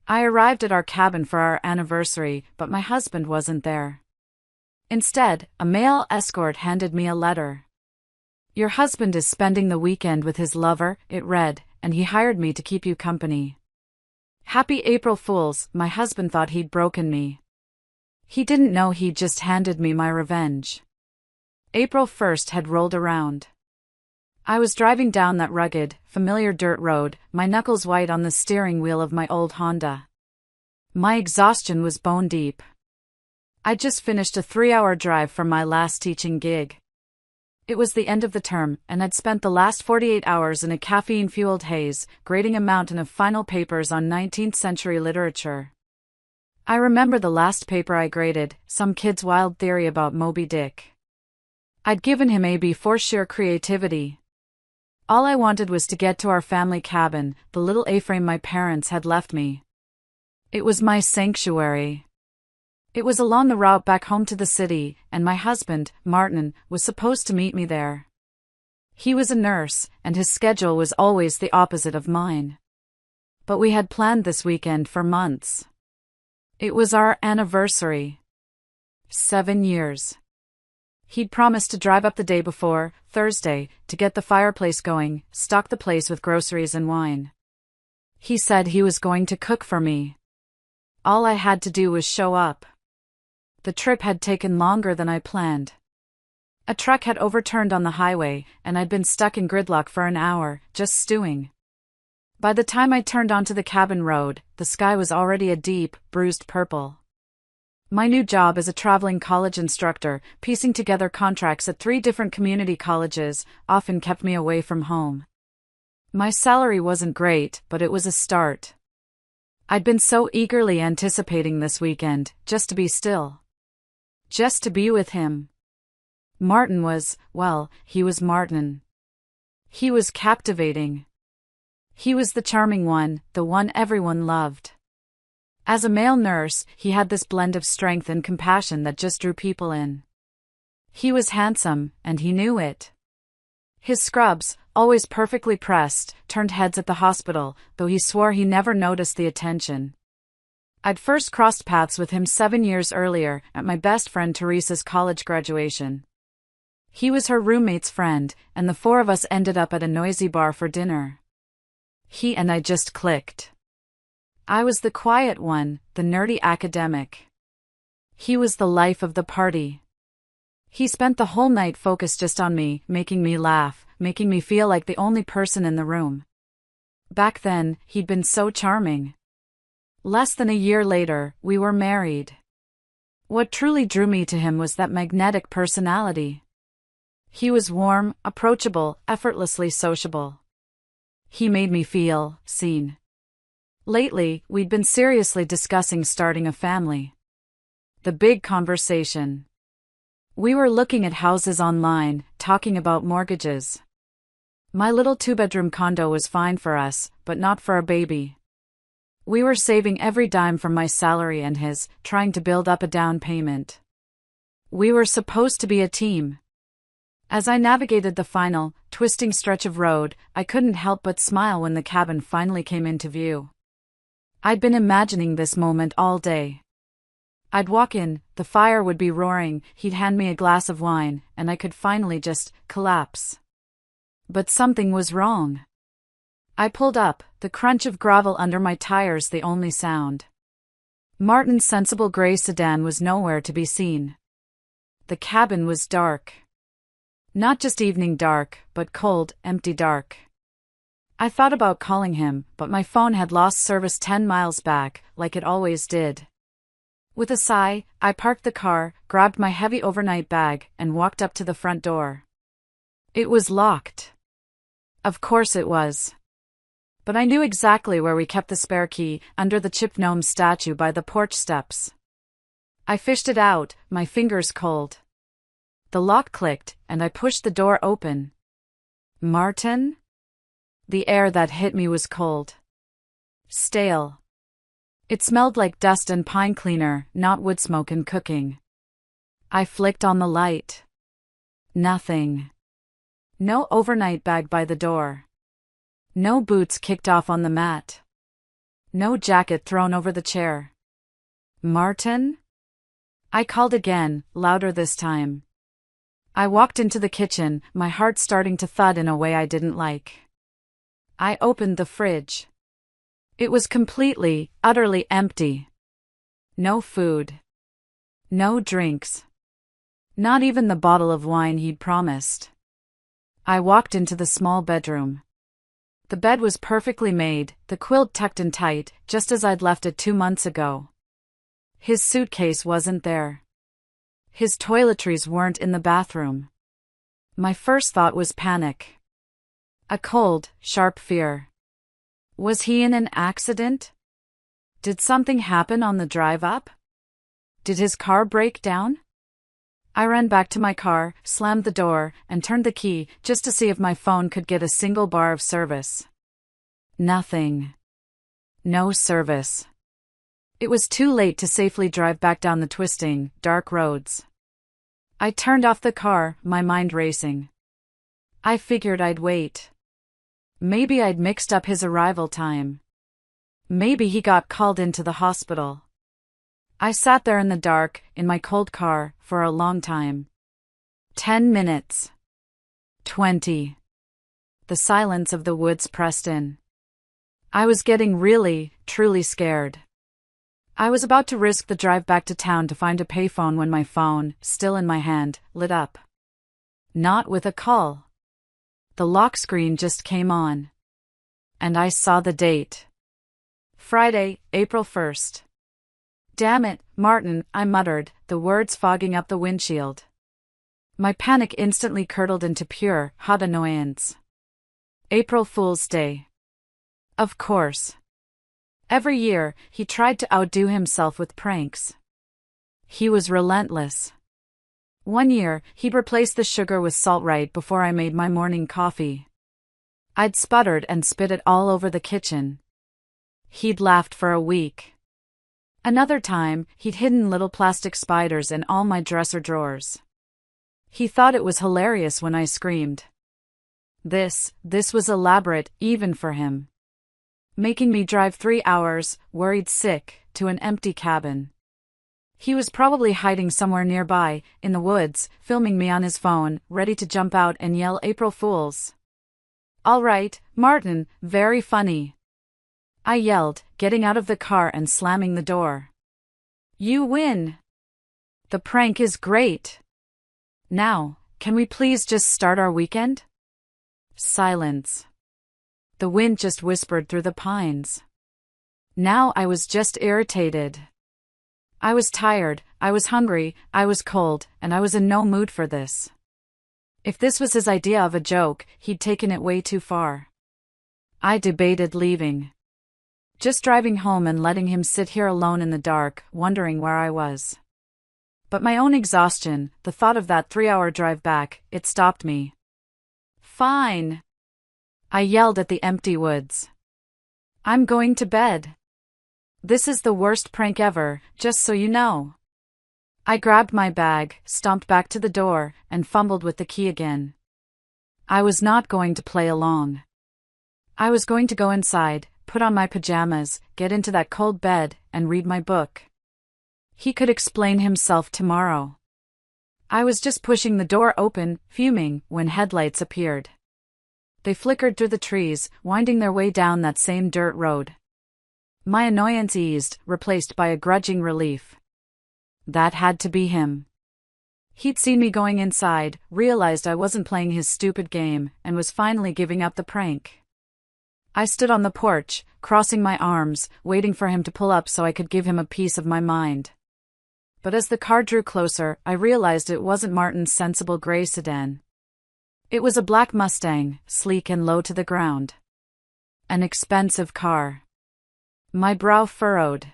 I arrived at our cabin for our anniversary, but my husband wasn't there. Instead, a male escort handed me a letter. "Your husband is spending the weekend with his lover," it read, "and he hired me to keep you company." Happy April Fools, my husband thought he'd broken me. He didn't know he'd just handed me my revenge. April 1st had rolled around. I was driving down that rugged, familiar dirt road, my knuckles white on the steering wheel of my old Honda. My exhaustion was bone deep. I'd just finished a 3-hour drive from my last teaching gig. It was the end of the term, and I'd spent the last 48 hours in a caffeine-fueled haze, grading a mountain of final papers on 19th-century literature. I remember the last paper I graded, some kid's wild theory about Moby Dick. I'd given him a B for sheer creativity. All I wanted was to get to our family cabin, the little A-frame my parents had left me. It was my sanctuary. It was along the route back home to the city, and my husband, Martin, was supposed to meet me there. He was a nurse, and his schedule was always the opposite of mine. But we had planned this weekend for months. It was our anniversary. 7 years. He'd promised to drive up the day before, Thursday, to get the fireplace going, stock the place with groceries and wine. He said he was going to cook for me. All I had to do was show up. The trip had taken longer than I planned. A truck had overturned on the highway, and I'd been stuck in gridlock for an hour, just stewing. By the time I turned onto the cabin road, the sky was already a deep, bruised purple. My new job as a traveling college instructor, piecing together contracts at 3 different community colleges, often kept me away from home. My salary wasn't great, but it was a start. I'd been so eagerly anticipating this weekend, just to be still. Just to be with him. Martin was, well, he was Martin. He was captivating. He was the charming one, the one everyone loved. As a male nurse, he had this blend of strength and compassion that just drew people in. He was handsome, and he knew it. His scrubs, always perfectly pressed, turned heads at the hospital, though he swore he never noticed the attention. I'd first crossed paths with him 7 years earlier, at my best friend Teresa's college graduation. He was her roommate's friend, and the 4 of us ended up at a noisy bar for dinner. He and I just clicked. I was the quiet one, the nerdy academic. He was the life of the party. He spent the whole night focused just on me, making me laugh, making me feel like the only person in the room. Back then, he'd been so charming. Less than a year later, we were married. What truly drew me to him was that magnetic personality. He was warm, approachable, effortlessly sociable. He made me feel seen. Lately, we'd been seriously discussing starting a family. The big conversation. We were looking at houses online, talking about mortgages. My little 2-bedroom condo was fine for us, but not for a baby. We were saving every dime from my salary and his, trying to build up a down payment. We were supposed to be a team. As I navigated the final, twisting stretch of road, I couldn't help but smile when the cabin finally came into view. I'd been imagining this moment all day. I'd walk in, the fire would be roaring, he'd hand me a glass of wine, and I could finally just collapse. But something was wrong. I pulled up, the crunch of gravel under my tires the only sound. Martin's sensible gray sedan was nowhere to be seen. The cabin was dark. Not just evening dark, but cold, empty dark. I thought about calling him, but my phone had lost service 10 miles back, like it always did. With a sigh, I parked the car, grabbed my heavy overnight bag, and walked up to the front door. It was locked. Of course it was. But I knew exactly where we kept the spare key, under the chipped gnome statue by the porch steps. I fished it out, my fingers cold. The lock clicked, and I pushed the door open. Martin? The air that hit me was cold. Stale. It smelled like dust and pine cleaner, not wood smoke and cooking. I flicked on the light. Nothing. No overnight bag by the door. No boots kicked off on the mat. No jacket thrown over the chair. Martin? I called again, louder this time. I walked into the kitchen, my heart starting to thud in a way I didn't like. I opened the fridge. It was completely, utterly empty. No food. No drinks. Not even the bottle of wine he'd promised. I walked into the small bedroom. The bed was perfectly made, the quilt tucked in tight, just as I'd left it 2 months ago. His suitcase wasn't there. His toiletries weren't in the bathroom. My first thought was panic. A cold, sharp fear. Was he in an accident? Did something happen on the drive up? Did his car break down? I ran back to my car, slammed the door, and turned the key just to see if my phone could get a single bar of service. Nothing. No service. It was too late to safely drive back down the twisting, dark roads. I turned off the car, my mind racing. I figured I'd wait. Maybe I'd mixed up his arrival time. Maybe he got called into the hospital. I sat there in the dark, in my cold car, for a long time. 10 minutes. 20. The silence of the woods pressed in. I was getting really, truly scared. I was about to risk the drive back to town to find a payphone when my phone, still in my hand, lit up. Not with a call. The lock screen just came on. And I saw the date. Friday, April 1st. Damn it, Martin, I muttered, the words fogging up the windshield. My panic instantly curdled into pure, hot annoyance. April Fool's Day. Of course. Every year, he tried to outdo himself with pranks. He was relentless. One year, he'd replaced the sugar with salt right before I made my morning coffee. I'd sputtered and spit it all over the kitchen. He'd laughed for a week. Another time, he'd hidden little plastic spiders in all my dresser drawers. He thought it was hilarious when I screamed. This was elaborate, even for him. Making me drive 3 hours, worried sick, to an empty cabin. He was probably hiding somewhere nearby, in the woods, filming me on his phone, ready to jump out and yell April Fools. All right, Martin, very funny. I yelled, getting out of the car and slamming the door. You win. The prank is great. Now, can we please just start our weekend? Silence. The wind just whispered through the pines. Now I was just irritated. I was tired, I was hungry, I was cold, and I was in no mood for this. If this was his idea of a joke, he'd taken it way too far. I debated leaving. Just driving home and letting him sit here alone in the dark, wondering where I was. But my own exhaustion, the thought of that 3-hour drive back, it stopped me. Fine. I yelled at the empty woods. I'm going to bed. This is the worst prank ever, just so you know. I grabbed my bag, stomped back to the door, and fumbled with the key again. I was not going to play along. I was going to go inside, put on my pajamas, get into that cold bed, and read my book. He could explain himself tomorrow. I was just pushing the door open, fuming, when headlights appeared. They flickered through the trees, winding their way down that same dirt road. My annoyance eased, replaced by a grudging relief. That had to be him. He'd seen me going inside, realized I wasn't playing his stupid game, and was finally giving up the prank. I stood on the porch, crossing my arms, waiting for him to pull up so I could give him a piece of my mind. But as the car drew closer, I realized it wasn't Martin's sensible gray sedan. It was a black Mustang, sleek and low to the ground. An expensive car. My brow furrowed.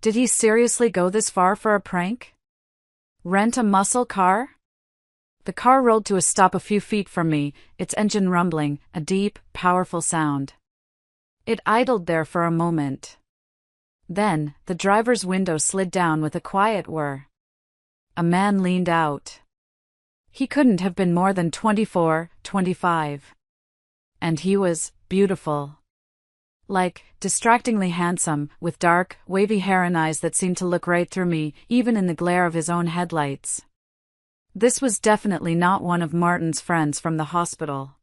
Did he seriously go this far for a prank? Rent a muscle car? The car rolled to a stop a few feet from me, its engine rumbling, a deep, powerful sound. It idled there for a moment. Then, the driver's window slid down with a quiet whir. A man leaned out. He couldn't have been more than 24, 25. And he was beautiful. Like, distractingly handsome, with dark, wavy hair and eyes that seemed to look right through me, even in the glare of his own headlights. This was definitely not one of Martin's friends from the hospital.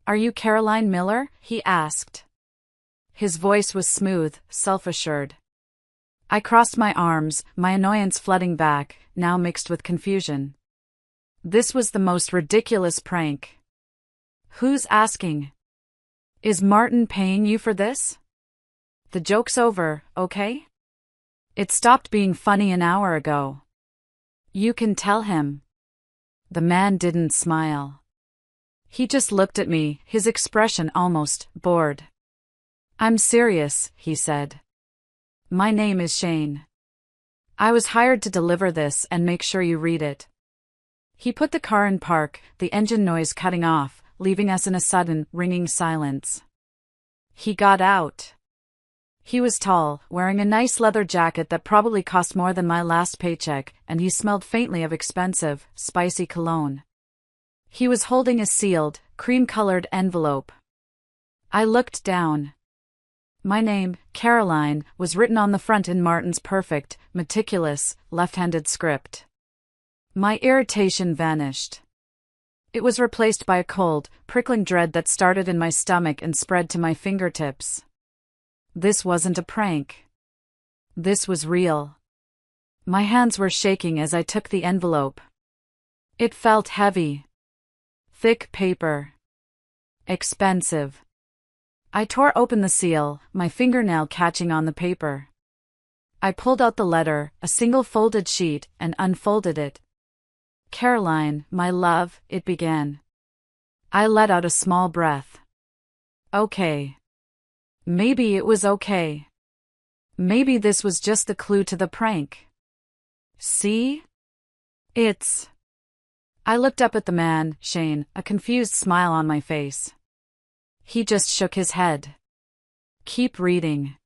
"Are you Caroline Miller?" he asked. His voice was smooth, self-assured. I crossed my arms, my annoyance flooding back, now mixed with confusion. This was the most ridiculous prank. "Who's asking? Is Martin paying you for this? The joke's over, okay? It stopped being funny an hour ago. You can tell him." The man didn't smile. He just looked at me, his expression almost bored. "I'm serious," he said. "My name is Shane. I was hired to deliver this and make sure you read it." He put the car in park, the engine noise cutting off, leaving us in a sudden, ringing silence. He got out. He was tall, wearing a nice leather jacket that probably cost more than my last paycheck, and he smelled faintly of expensive, spicy cologne. He was holding a sealed, cream-colored envelope. I looked down. My name, Caroline, was written on the front in Martin's perfect, meticulous, left-handed script. My irritation vanished. It was replaced by a cold, prickling dread that started in my stomach and spread to my fingertips. This wasn't a prank. This was real. My hands were shaking as I took the envelope. It felt heavy. Thick paper. Expensive. I tore open the seal, my fingernail catching on the paper. I pulled out the letter, a single folded sheet, and unfolded it. "Caroline, my love," it began. I let out a small breath. Okay. Maybe it was okay. Maybe this was just the clue to the prank. "See? It's..." I looked up at the man, Shane, a confused smile on my face. He just shook his head. "Keep reading."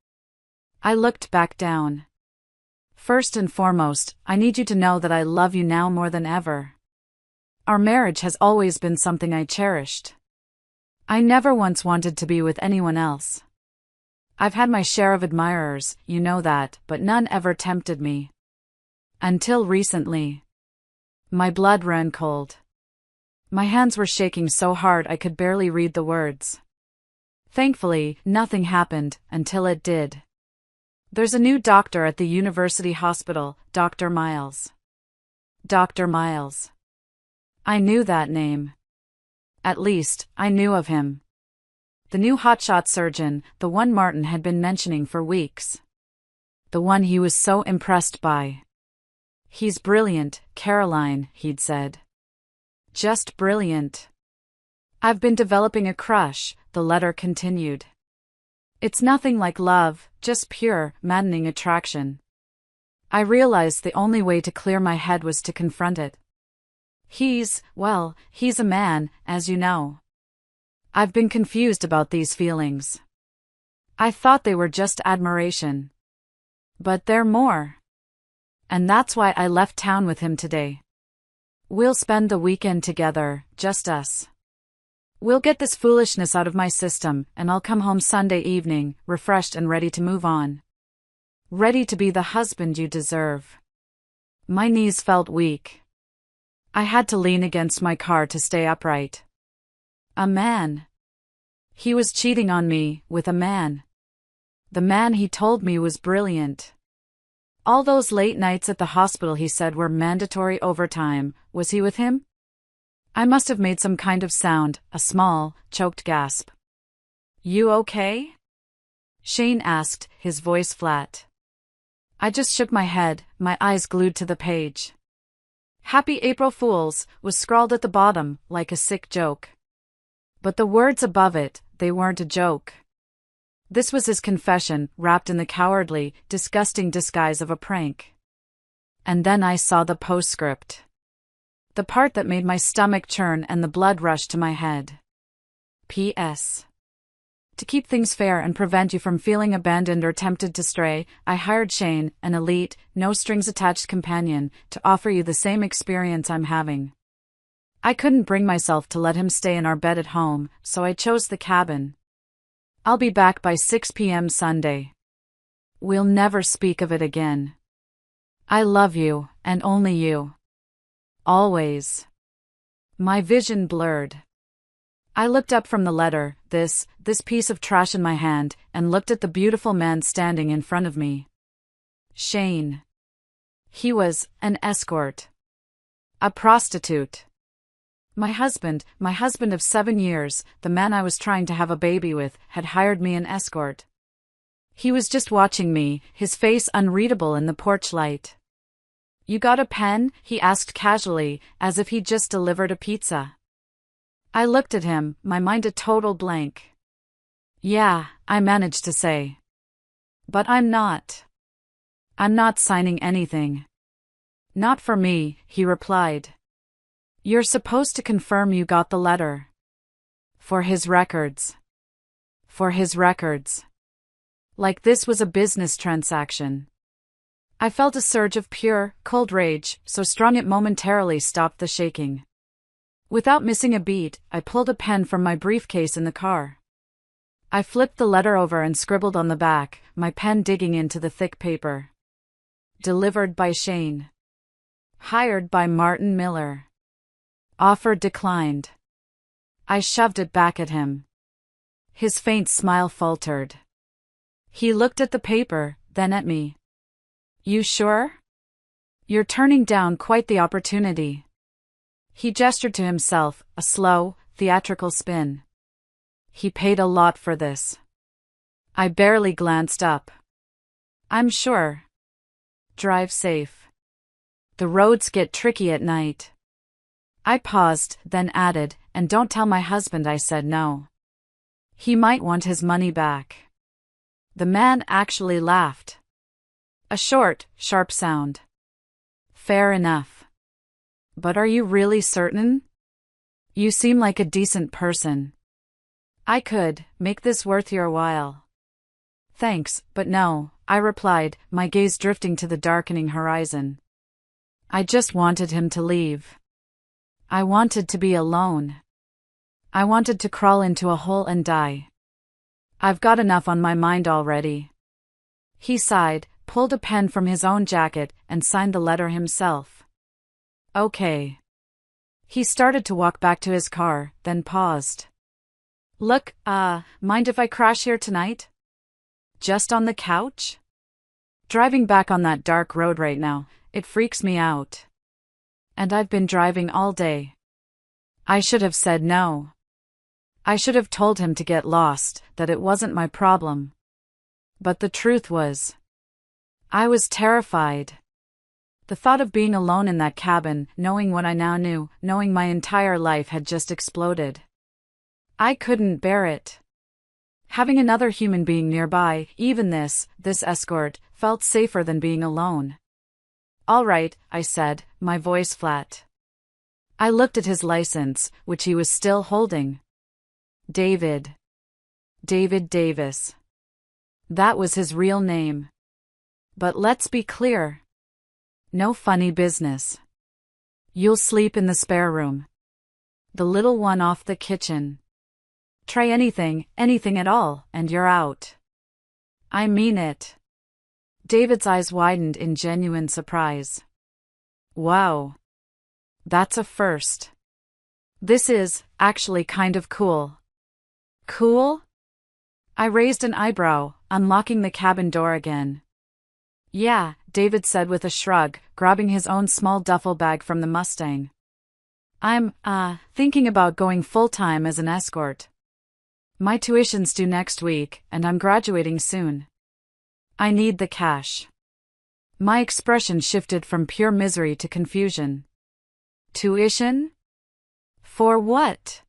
I looked back down. "First and foremost, I need you to know that I love you now more than ever. Our marriage has always been something I cherished. I never once wanted to be with anyone else. I've had my share of admirers, you know that, but none ever tempted me. Until recently." My blood ran cold. My hands were shaking so hard I could barely read the words. Thankfully, nothing happened, until it did. "There's a new doctor at the university hospital, Dr. Miles." Dr. Miles. I knew that name. At least, I knew of him. The new hotshot surgeon, the one Martin had been mentioning for weeks. The one he was so impressed by. "He's brilliant, Caroline," he'd said. "Just brilliant. I've been developing a crush," the letter continued. "It's nothing like love, just pure, maddening attraction." I realized the only way to clear my head was to confront it. He's a man, as you know. I've been confused about these feelings. I thought they were just admiration. But they're more. And that's why I left town with him today. We'll spend the weekend together, just us. We'll get this foolishness out of my system, and I'll come home Sunday evening, refreshed and ready to move on. Ready to be the husband you deserve. My knees felt weak. I had to lean against my car to stay upright. A man. He was cheating on me, with a man. The man he told me was brilliant. All those late nights at the hospital he said were mandatory overtime, was he with him? I must have made some kind of sound, a small, choked gasp. "You okay?" Shane asked, his voice flat. I just shook my head, my eyes glued to the page. "Happy April Fools" was scrawled at the bottom, like a sick joke. But the words above it, they weren't a joke. This was his confession, wrapped in the cowardly, disgusting disguise of a prank. And then I saw the postscript. The part that made my stomach churn and the blood rush to my head. P.S. To keep things fair and prevent you from feeling abandoned or tempted to stray, I hired Shane, an elite, no-strings-attached companion, to offer you the same experience I'm having. I couldn't bring myself to let him stay in our bed at home, so I chose the cabin. I'll be back by 6 p.m. Sunday. We'll never speak of it again. I love you, and only you. Always. My vision blurred. I looked up from the letter, this piece of trash in my hand, and looked at the beautiful man standing in front of me. Shane. He was an escort. A prostitute. My husband of 7 years, the man I was trying to have a baby with, had hired me an escort. He was just watching me, his face unreadable in the porch light. You got a pen? He asked casually, as if he'd just delivered a pizza. I looked at him, my mind a total blank. Yeah, I managed to say. But I'm not signing anything. Not for me, he replied. You're supposed to confirm you got the letter. For his records. For his records. Like this was a business transaction. I felt a surge of pure, cold rage, so strong it momentarily stopped the shaking. Without missing a beat, I pulled a pen from my briefcase in the car. I flipped the letter over and scribbled on the back, my pen digging into the thick paper. Delivered by Shane. Hired by Martin Miller. Offer declined. I shoved it back at him. His faint smile faltered. He looked at the paper, then at me. You sure? You're turning down quite the opportunity. He gestured to himself, a slow, theatrical spin. He paid a lot for this. I barely glanced up. I'm sure. Drive safe. The roads get tricky at night. I paused, then added, and don't tell my husband I said no. He might want his money back. The man actually laughed. A short, sharp sound. Fair enough. But are you really certain? You seem like a decent person. I could make this worth your while. Thanks, but no, I replied, my gaze drifting to the darkening horizon. I just wanted him to leave. I wanted to be alone. I wanted to crawl into a hole and die. I've got enough on my mind already. He sighed, pulled a pen from his own jacket, and signed the letter himself. Okay. He started to walk back to his car, then paused. Look, mind if I crash here tonight? Just on the couch? Driving back on that dark road right now, it freaks me out. And I've been driving all day. I should have said no. I should have told him to get lost, that it wasn't my problem. But the truth was, I was terrified. The thought of being alone in that cabin, knowing what I now knew, knowing my entire life had just exploded. I couldn't bear it. Having another human being nearby, even this escort, felt safer than being alone. All right, I said, my voice flat. I looked at his license, which he was still holding. David Davis. That was his real name. But let's be clear. No funny business. You'll sleep in the spare room. The little one off the kitchen. Try anything at all, and you're out. I mean it. David's eyes widened in genuine surprise. Wow. That's a first. This is, actually kind of cool. Cool? I raised an eyebrow, unlocking the cabin door again. Yeah, David said with a shrug, grabbing his own small duffel bag from the Mustang. I'm, thinking about going full-time as an escort. My tuition's due next week, and I'm graduating soon. I need the cash. My expression shifted from pure misery to confusion. Tuition? For what?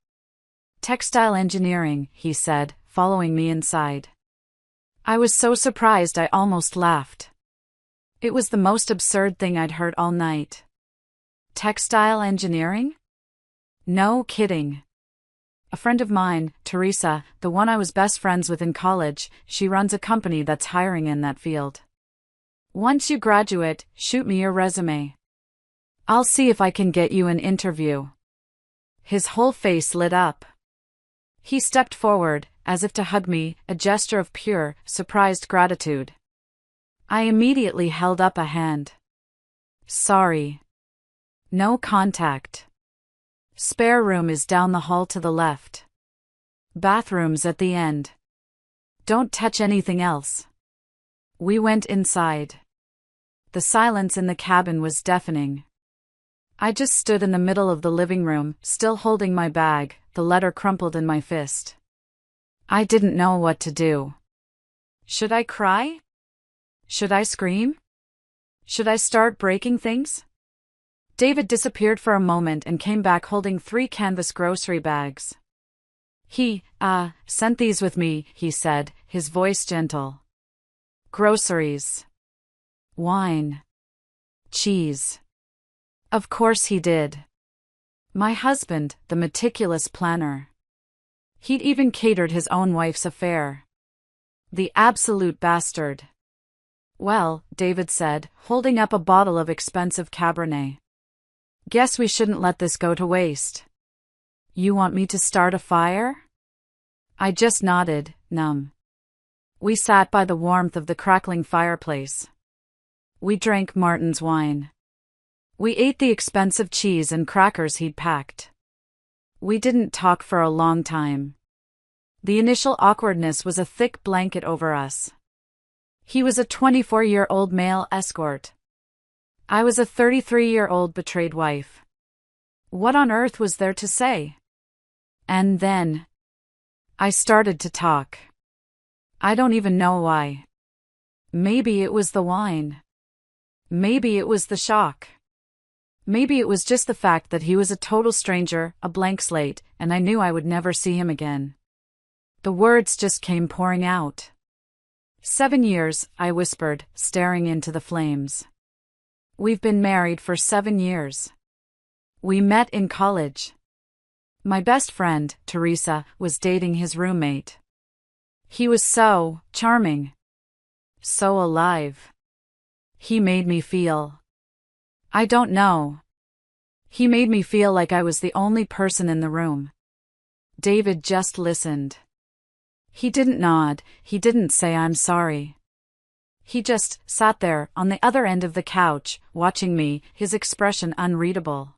Textile engineering, he said, following me inside. I was so surprised I almost laughed. It was the most absurd thing I'd heard all night. Textile engineering? No kidding. A friend of mine, Teresa, the one I was best friends with in college, she runs a company that's hiring in that field. Once you graduate, shoot me your resume. I'll see if I can get you an interview. His whole face lit up. He stepped forward, as if to hug me, a gesture of pure, surprised gratitude. I immediately held up a hand. Sorry. No contact. Spare room is down the hall to the left. Bathroom's at the end. Don't touch anything else. We went inside. The silence in the cabin was deafening. I just stood in the middle of the living room, still holding my bag, the letter crumpled in my fist. I didn't know what to do. Should I cry? Should I scream? Should I start breaking things? David disappeared for a moment and came back holding 3 canvas grocery bags. He sent these with me, he said, his voice gentle. Groceries. Wine. Cheese. Of course he did. My husband, the meticulous planner. He'd even catered his own wife's affair. The absolute bastard. Well, David said, holding up a bottle of expensive Cabernet. Guess we shouldn't let this go to waste. You want me to start a fire? I just nodded, numb. We sat by the warmth of the crackling fireplace. We drank Martin's wine. We ate the expensive cheese and crackers he'd packed. We didn't talk for a long time. The initial awkwardness was a thick blanket over us. He was a 24-year-old male escort. I was a 33-year-old betrayed wife. What on earth was there to say? And then I started to talk. I don't even know why. Maybe it was the wine. Maybe it was the shock. Maybe it was just the fact that he was a total stranger, a blank slate, and I knew I would never see him again. The words just came pouring out. 7 years, I whispered, staring into the flames. We've been married for 7 years. We met in college. My best friend, Teresa, was dating his roommate. He was so charming. So alive. He made me feel. I don't know. He made me feel like I was the only person in the room. David just listened. He didn't nod, he didn't say I'm sorry. He just sat there, on the other end of the couch, watching me, his expression unreadable.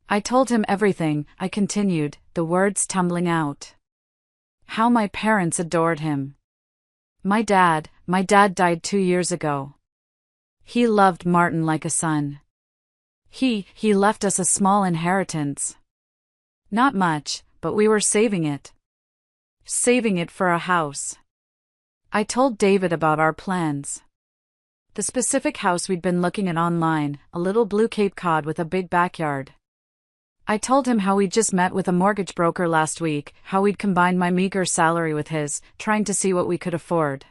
I told him everything, I continued, the words tumbling out. How my parents adored him. My dad died 2 years ago. He loved Martin like a son. He left us a small inheritance. Not much, but we were saving it. Saving it for a house. I told David about our plans. The specific house we'd been looking at online, a little blue Cape Cod with a big backyard. I told him how we'd just met with a mortgage broker last week, how we'd combined my meager salary with his, trying to see what we could afford.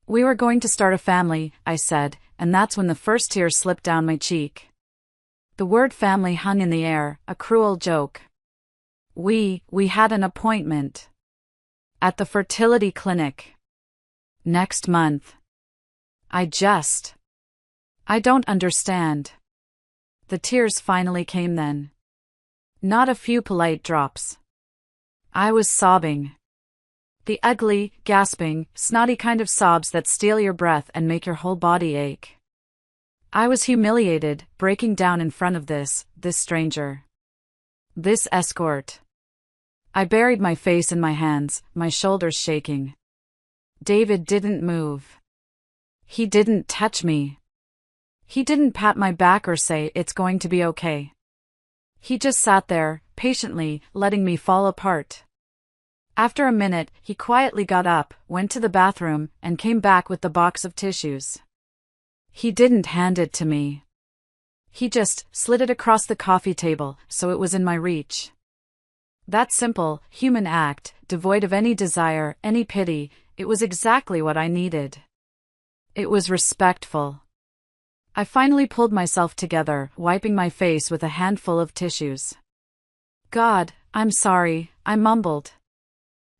We were going to start a family, I said, and that's when the first tear slipped down my cheek. The word family hung in the air, a cruel joke. We had an appointment. At the fertility clinic. Next month. I don't understand. The tears finally came then. Not a few polite drops. I was sobbing. The ugly, gasping, snotty kind of sobs that steal your breath and make your whole body ache. I was humiliated, breaking down in front of this stranger. This escort. I buried my face in my hands, my shoulders shaking. David didn't move. He didn't touch me. He didn't pat my back or say it's going to be okay. He just sat there, patiently, letting me fall apart. After a minute, he quietly got up, went to the bathroom, and came back with the box of tissues. He didn't hand it to me. He just slid it across the coffee table, so it was in my reach. That simple, human act, devoid of any desire, any pity, it was exactly what I needed. It was respectful. I finally pulled myself together, wiping my face with a handful of tissues. God, I'm sorry, I mumbled.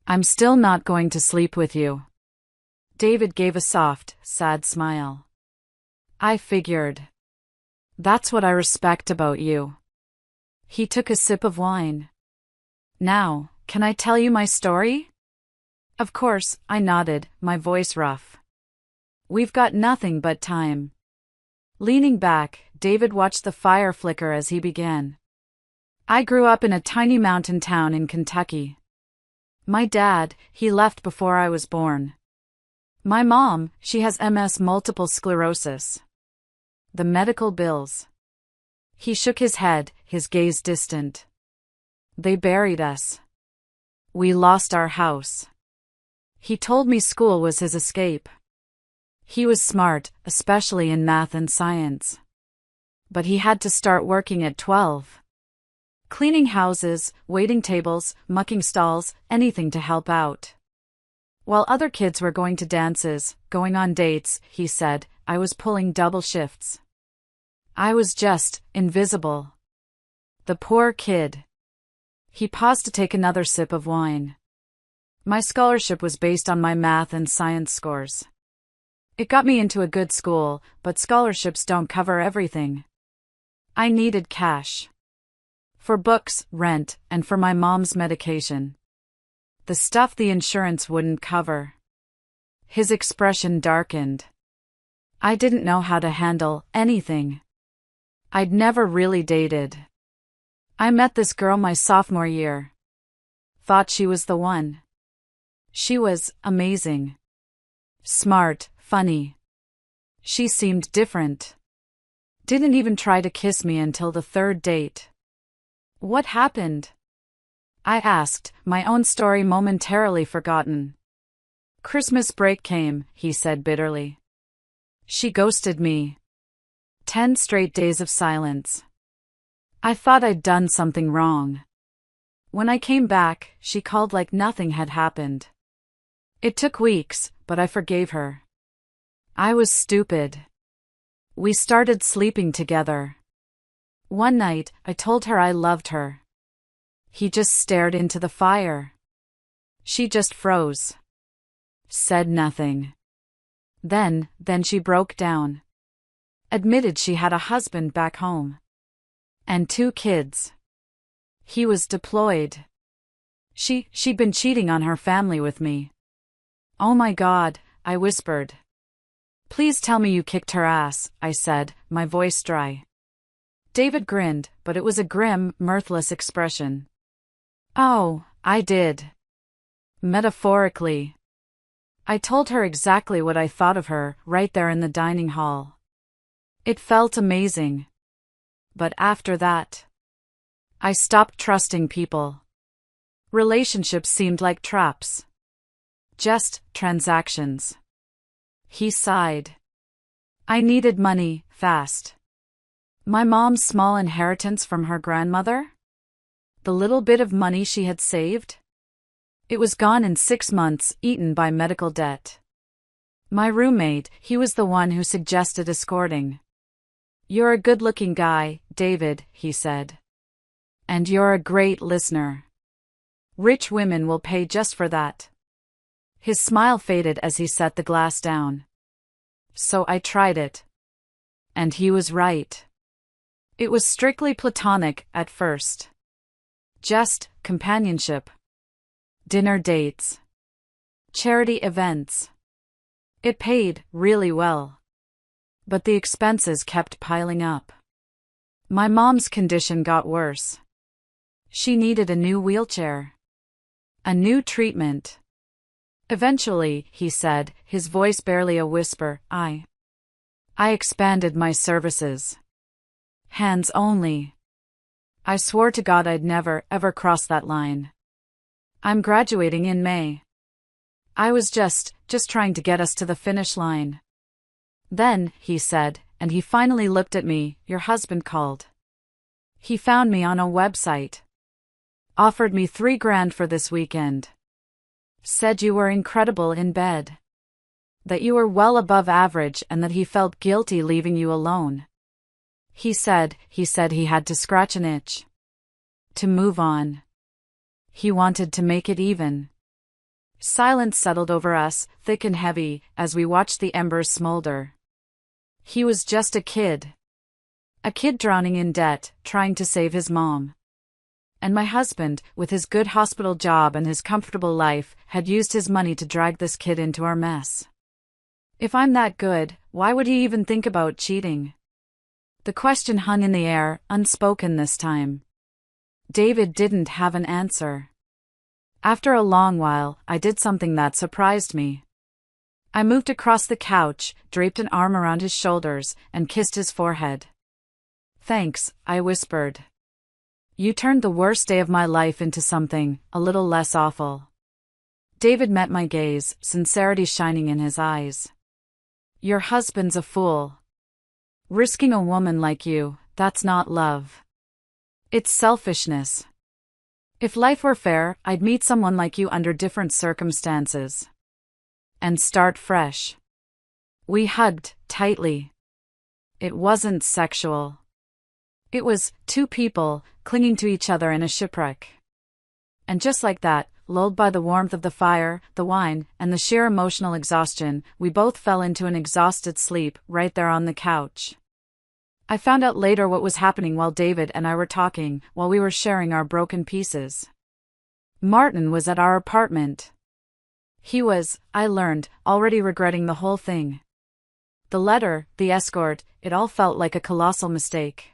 I'm still not going to sleep with you. David gave a soft, sad smile. I figured. That's what I respect about you. He took a sip of wine. Now, can I tell you my story? Of course, I nodded, my voice rough. We've got nothing but time. Leaning back, David watched the fire flicker as he began. I grew up in a tiny mountain town in Kentucky. My dad, he left before I was born. My mom, she has MS, multiple sclerosis. The medical bills. He shook his head, his gaze distant. They buried us. We lost our house. He told me school was his escape. He was smart, especially in math and science. But he had to start working at 12. Cleaning houses, waiting tables, mucking stalls, anything to help out. While other kids were going to dances, going on dates, he said, I was pulling double shifts. I was just invisible. The poor kid. He paused to take another sip of wine. My scholarship was based on my math and science scores. It got me into a good school, but scholarships don't cover everything. I needed cash. For books, rent, and for my mom's medication. The stuff the insurance wouldn't cover. His expression darkened. I didn't know how to handle anything. I'd never really dated. I met this girl my sophomore year. Thought she was the one. She was amazing. Smart, funny. She seemed different. Didn't even try to kiss me until the third date. What happened? I asked, my own story momentarily forgotten. Christmas break came, he said bitterly. She ghosted me. 10 straight days of silence. I thought I'd done something wrong. When I came back, she called like nothing had happened. It took weeks, but I forgave her. I was stupid. We started sleeping together. One night, I told her I loved her. He just stared into the fire. She just froze. Said nothing. Then she broke down. Admitted she had a husband back home. And 2 kids. He was deployed. She'd been cheating on her family with me. Oh my God, I whispered. Please tell me you kicked her ass, I said, my voice dry. David grinned, but it was a grim, mirthless expression. Oh, I did. Metaphorically. I told her exactly what I thought of her, right there in the dining hall. It felt amazing. But after that, I stopped trusting people. Relationships seemed like traps. Just transactions. He sighed. I needed money, fast. My mom's small inheritance from her grandmother? The little bit of money she had saved? It was gone in 6 months, eaten by medical debt. My roommate, he was the one who suggested escorting. You're a good-looking guy, David, he said. And you're a great listener. Rich women will pay just for that. His smile faded as he set the glass down. So I tried it. And he was right. It was strictly platonic at first. Just companionship. Dinner dates. Charity events. It paid really well. But the expenses kept piling up. My mom's condition got worse. She needed a new wheelchair. A new treatment. Eventually, he said, his voice barely a whisper, I expanded my services. Hands only. I swore to God I'd never, ever cross that line. I'm graduating in May. I was just trying to get us to the finish line. Then, he said, and he finally looked at me, your husband called. He found me on a website. Offered me $3,000 for this weekend. Said you were incredible in bed. That you were well above average and that he felt guilty leaving you alone. He said he had to scratch an itch. To move on. He wanted to make it even. Silence settled over us, thick and heavy, as we watched the embers smolder. He was just a kid. A kid drowning in debt, trying to save his mom. And my husband, with his good hospital job and his comfortable life, had used his money to drag this kid into our mess. If I'm that good, why would he even think about cheating? The question hung in the air, unspoken this time. David didn't have an answer. After a long while, I did something that surprised me. I moved across the couch, draped an arm around his shoulders, and kissed his forehead. "Thanks," I whispered. "You turned the worst day of my life into something a little less awful." David met my gaze, sincerity shining in his eyes. "Your husband's a fool. Risking a woman like you, that's not love. It's selfishness. If life were fair, I'd meet someone like you under different circumstances. And start fresh." We hugged, tightly. It wasn't sexual. It was two people, clinging to each other in a shipwreck. And just like that, lulled by the warmth of the fire, the wine, and the sheer emotional exhaustion, we both fell into an exhausted sleep, right there on the couch. I found out later what was happening while David and I were talking, while we were sharing our broken pieces. Martin was at our apartment. He was, I learned, already regretting the whole thing. The letter, the escort, it all felt like a colossal mistake.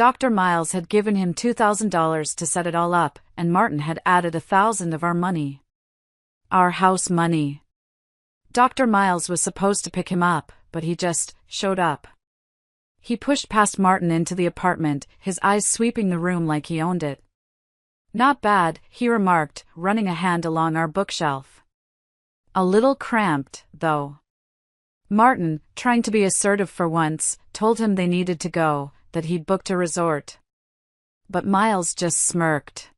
Dr. Miles had given him $2,000 to set it all up, and Martin had added $1,000 of our money. Our house money. Dr. Miles was supposed to pick him up, but he just showed up. He pushed past Martin into the apartment, his eyes sweeping the room like he owned it. "Not bad," he remarked, running a hand along our bookshelf. "A little cramped, though." Martin, trying to be assertive for once, told him they needed to go, that he'd booked a resort. But Miles just smirked.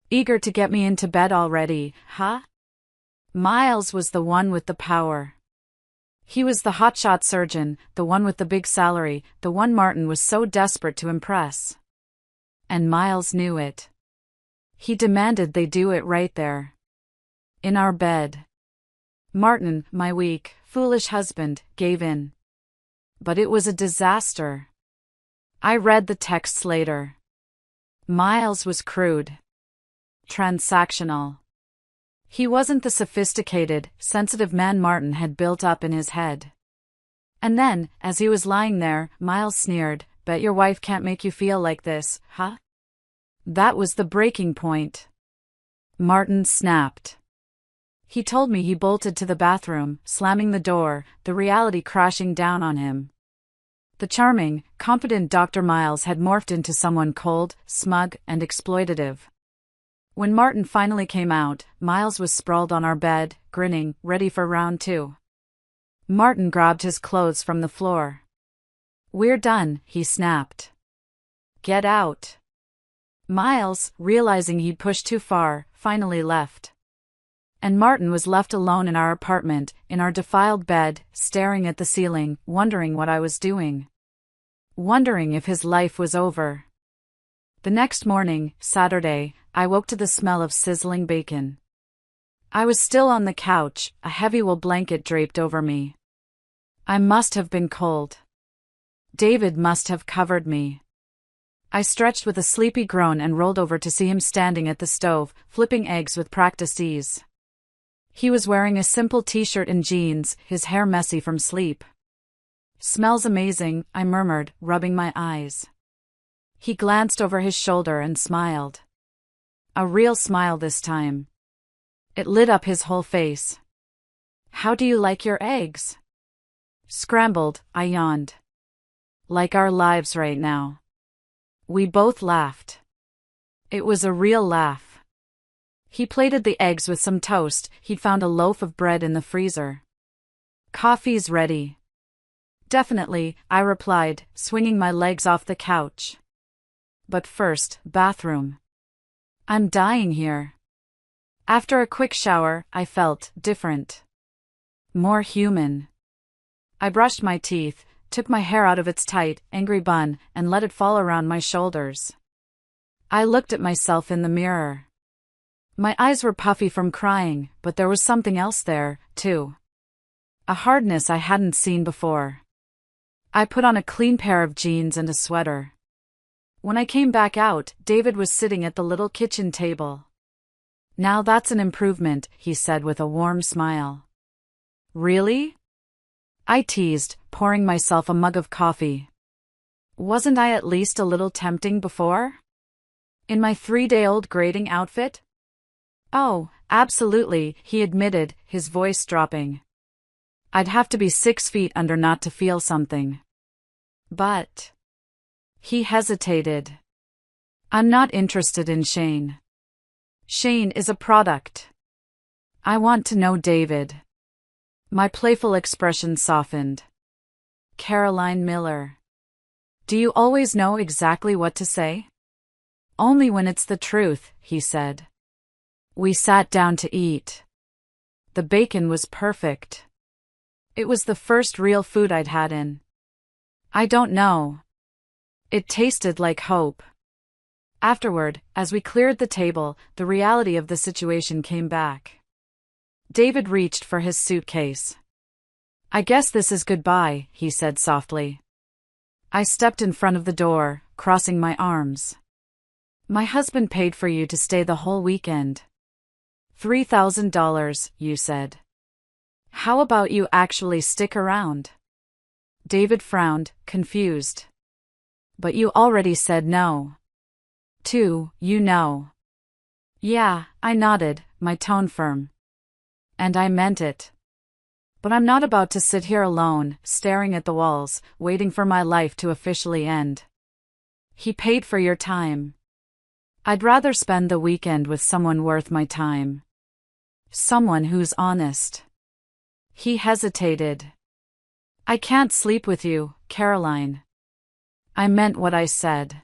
"Eager to get me into bed already, huh?" Miles was the one with the power. He was the hotshot surgeon, the one with the big salary, the one Martin was so desperate to impress. And Miles knew it. He demanded they do it right there. In our bed. Martin, my weak, foolish husband, gave in. But it was a disaster. I read the texts later. Miles was crude. Transactional. He wasn't the sophisticated, sensitive man Martin had built up in his head. And then, as he was lying there, Miles sneered, "Bet your wife can't make you feel like this, huh?" That was the breaking point. Martin snapped. He told me he bolted to the bathroom, slamming the door, the reality crashing down on him. The charming, competent Dr. Miles had morphed into someone cold, smug, and exploitative. When Martin finally came out, Miles was sprawled on our bed, grinning, ready for round two. Martin grabbed his clothes from the floor. "We're done," he snapped. "Get out." Miles, realizing he'd pushed too far, finally left. And Martin was left alone in our apartment, in our defiled bed, staring at the ceiling, wondering what I was doing. Wondering if his life was over. The next morning, Saturday, I woke to the smell of sizzling bacon. I was still on the couch, a heavy wool blanket draped over me. I must have been cold. David must have covered me. I stretched with a sleepy groan and rolled over to see him standing at the stove, flipping eggs with practiced ease. He was wearing a simple t-shirt and jeans, his hair messy from sleep. "Smells amazing," I murmured, rubbing my eyes. He glanced over his shoulder and smiled. A real smile this time. It lit up his whole face. "How do you like your eggs?" "Scrambled," I yawned. "Like our lives right now." We both laughed. It was a real laugh. He plated the eggs with some toast. He'd found a loaf of bread in the freezer. "Coffee's ready." "Definitely," I replied, swinging my legs off the couch. "But first, bathroom. I'm dying here." After a quick shower, I felt different. More human. I brushed my teeth, took my hair out of its tight, angry bun, and let it fall around my shoulders. I looked at myself in the mirror. My eyes were puffy from crying, but there was something else there, too. A hardness I hadn't seen before. I put on a clean pair of jeans and a sweater. When I came back out, David was sitting at the little kitchen table. "Now that's an improvement," he said with a warm smile. "Really?" I teased, pouring myself a mug of coffee. Wasn't I at least a little tempting before? In my 3-day-old grading outfit? "Oh, absolutely," he admitted, his voice dropping. "I'd have to be 6 feet under not to feel something." "But..." He hesitated. "I'm not interested in Shane. Shane is a product. I want to know David." My playful expression softened. "Caroline Miller. Do you always know exactly what to say?" "Only when it's the truth," he said. We sat down to eat. The bacon was perfect. It was the first real food I'd had in, I don't know. It tasted like hope. Afterward, as we cleared the table, the reality of the situation came back. David reached for his suitcase. "I guess this is goodbye," he said softly. I stepped in front of the door, crossing my arms. "My husband paid for you to stay the whole weekend. $3,000, you said. How about you actually stick around?" David frowned, confused. "But you already said no. Too, you know." "Yeah," I nodded, my tone firm. "And I meant it. But I'm not about to sit here alone, staring at the walls, waiting for my life to officially end." "He paid for your time. I'd rather spend the weekend with someone worth my time. Someone who's honest." He hesitated. "I can't sleep with you, Caroline." I meant what I said.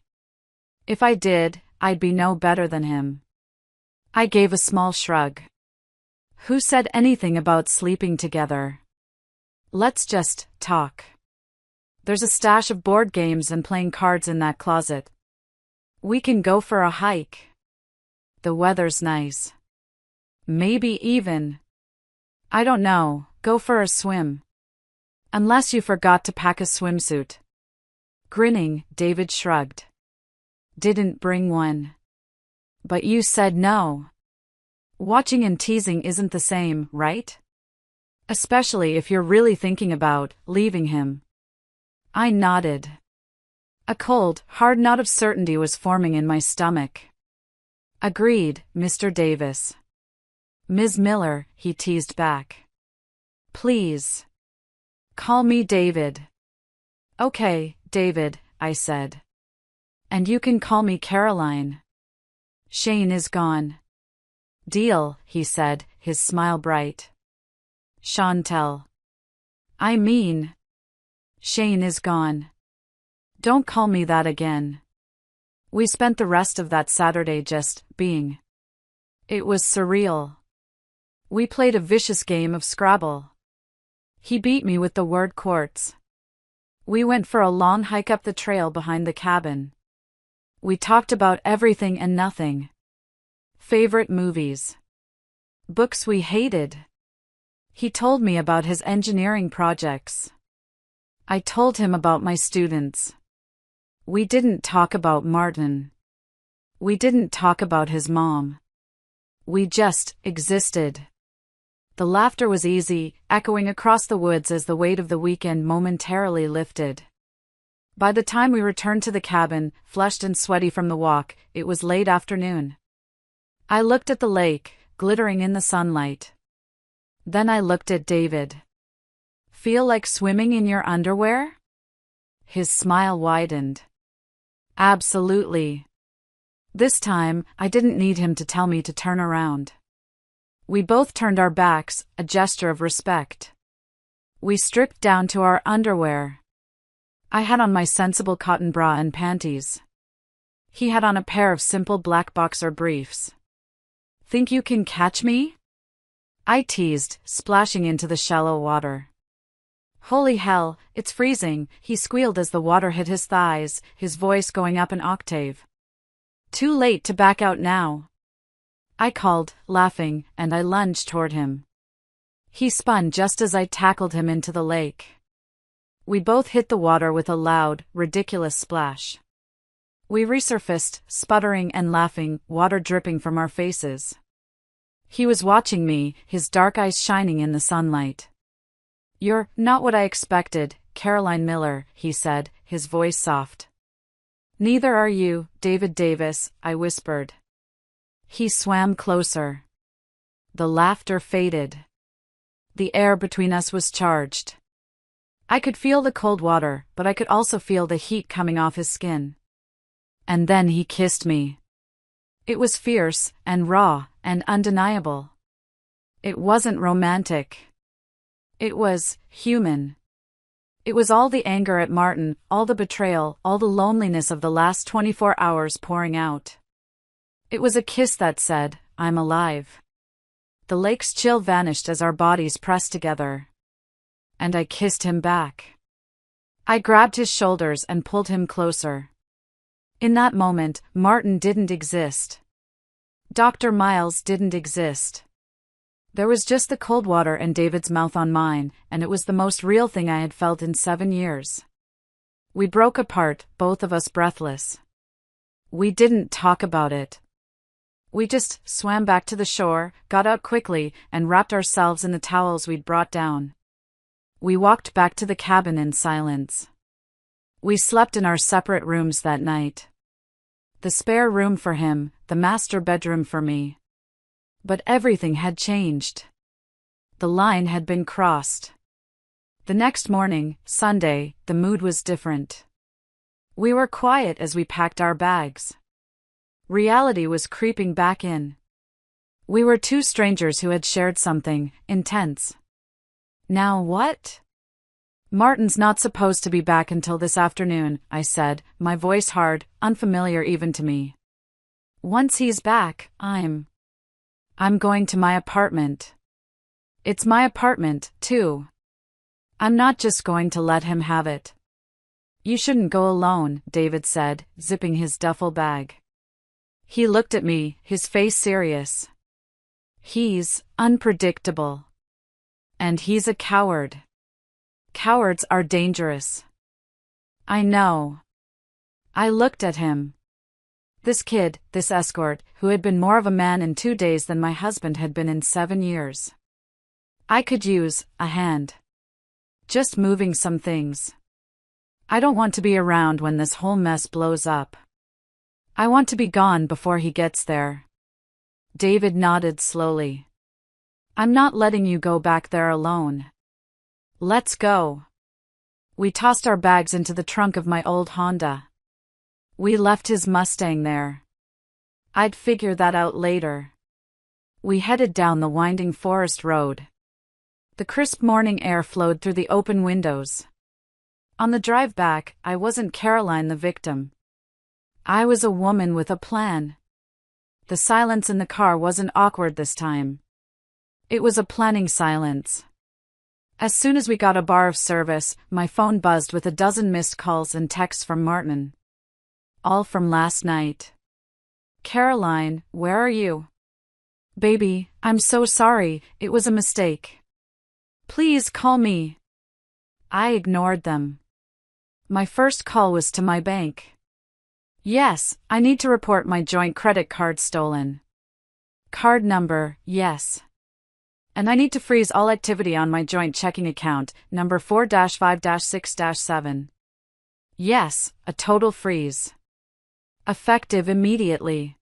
If I did, I'd be no better than him. I gave a small shrug. "Who said anything about sleeping together? Let's just talk. There's a stash of board games and playing cards in that closet. We can go for a hike. The weather's nice. Maybe even, I don't know, go for a swim. Unless you forgot to pack a swimsuit." Grinning, David shrugged. "Didn't bring one. But you said no. Watching and teasing isn't the same, right? Especially if you're really thinking about leaving him." I nodded. A cold, hard knot of certainty was forming in my stomach. "Agreed, Mr. Davis." "Ms. Miller," he teased back. "Please. Call me David." "Okay, David," I said. "And you can call me Caroline. Shane is gone." "Deal," he said, his smile bright. "Chantel. I mean, Shane is gone. Don't call me that again." We spent the rest of that Saturday just being. It was surreal. We played a vicious game of Scrabble. He beat me with the word quartz. We went for a long hike up the trail behind the cabin. We talked about everything and nothing. Favorite movies. Books we hated. He told me about his engineering projects. I told him about my students. We didn't talk about Martin. We didn't talk about his mom. We just existed. The laughter was easy, echoing across the woods as the weight of the weekend momentarily lifted. By the time we returned to the cabin, flushed and sweaty from the walk, it was late afternoon. I looked at the lake, glittering in the sunlight. Then I looked at David. "Feel like swimming in your underwear?" His smile widened. "Absolutely." This time, I didn't need him to tell me to turn around. We both turned our backs, a gesture of respect. We stripped down to our underwear. I had on my sensible cotton bra and panties. He had on a pair of simple black boxer briefs. "Think you can catch me?" I teased, splashing into the shallow water. "Holy hell, it's freezing," he squealed as the water hit his thighs, his voice going up an octave. "Too late to back out now," I called, laughing, and I lunged toward him. He spun just as I tackled him into the lake. We both hit the water with a loud, ridiculous splash. We resurfaced, sputtering and laughing, water dripping from our faces. He was watching me, his dark eyes shining in the sunlight. "You're not what I expected, Caroline Miller," he said, his voice soft. "Neither are you, David Davis," I whispered. He swam closer. The laughter faded. The air between us was charged. I could feel the cold water, but I could also feel the heat coming off his skin. And then he kissed me. It was fierce, and raw, and undeniable. It wasn't romantic. It was human. It was all the anger at Martin, all the betrayal, all the loneliness of the last 24 hours pouring out. It was a kiss that said, "I'm alive." The lake's chill vanished as our bodies pressed together. And I kissed him back. I grabbed his shoulders and pulled him closer. In that moment, Martin didn't exist. Dr. Miles didn't exist. There was just the cold water and David's mouth on mine, and it was the most real thing I had felt in 7 years. We broke apart, both of us breathless. We didn't talk about it. We just swam back to the shore, got out quickly, and wrapped ourselves in the towels we'd brought down. We walked back to the cabin in silence. We slept in our separate rooms that night. The spare room for him, the master bedroom for me. But everything had changed. The line had been crossed. The next morning, Sunday, the mood was different. We were quiet as we packed our bags. Reality was creeping back in. We were two strangers who had shared something intense. Now what? "Martin's not supposed to be back until this afternoon," I said, my voice hard, unfamiliar even to me. "Once he's back, I'm going to my apartment. It's my apartment, too. I'm not just going to let him have it." "You shouldn't go alone," David said, zipping his duffel bag. He looked at me, his face serious. "He's unpredictable. And he's a coward. Cowards are dangerous." "I know." I looked at him. This kid, this escort, who had been more of a man in 2 days than my husband had been in 7 years. I could use a hand. Just moving some things. I don't want to be around when this whole mess blows up. I want to be gone before he gets there. David nodded slowly. "I'm not letting you go back there alone. Let's go." We tossed our bags into the trunk of my old Honda. We left his Mustang there. I'd figure that out later. We headed down the winding forest road. The crisp morning air flowed through the open windows. On the drive back, I wasn't Caroline the victim. I was a woman with a plan. The silence in the car wasn't awkward this time. It was a planning silence. As soon as we got a bar of service, my phone buzzed with a dozen missed calls and texts from Martin. All from last night. "Caroline, where are you?" "Baby, I'm so sorry, it was a mistake. Please call me." I ignored them. My first call was to my bank. "Yes, I need to report my joint credit card stolen. Card number, yes. And I need to freeze all activity on my joint checking account, number 4-5-6-7. Yes, a total freeze. Effective immediately."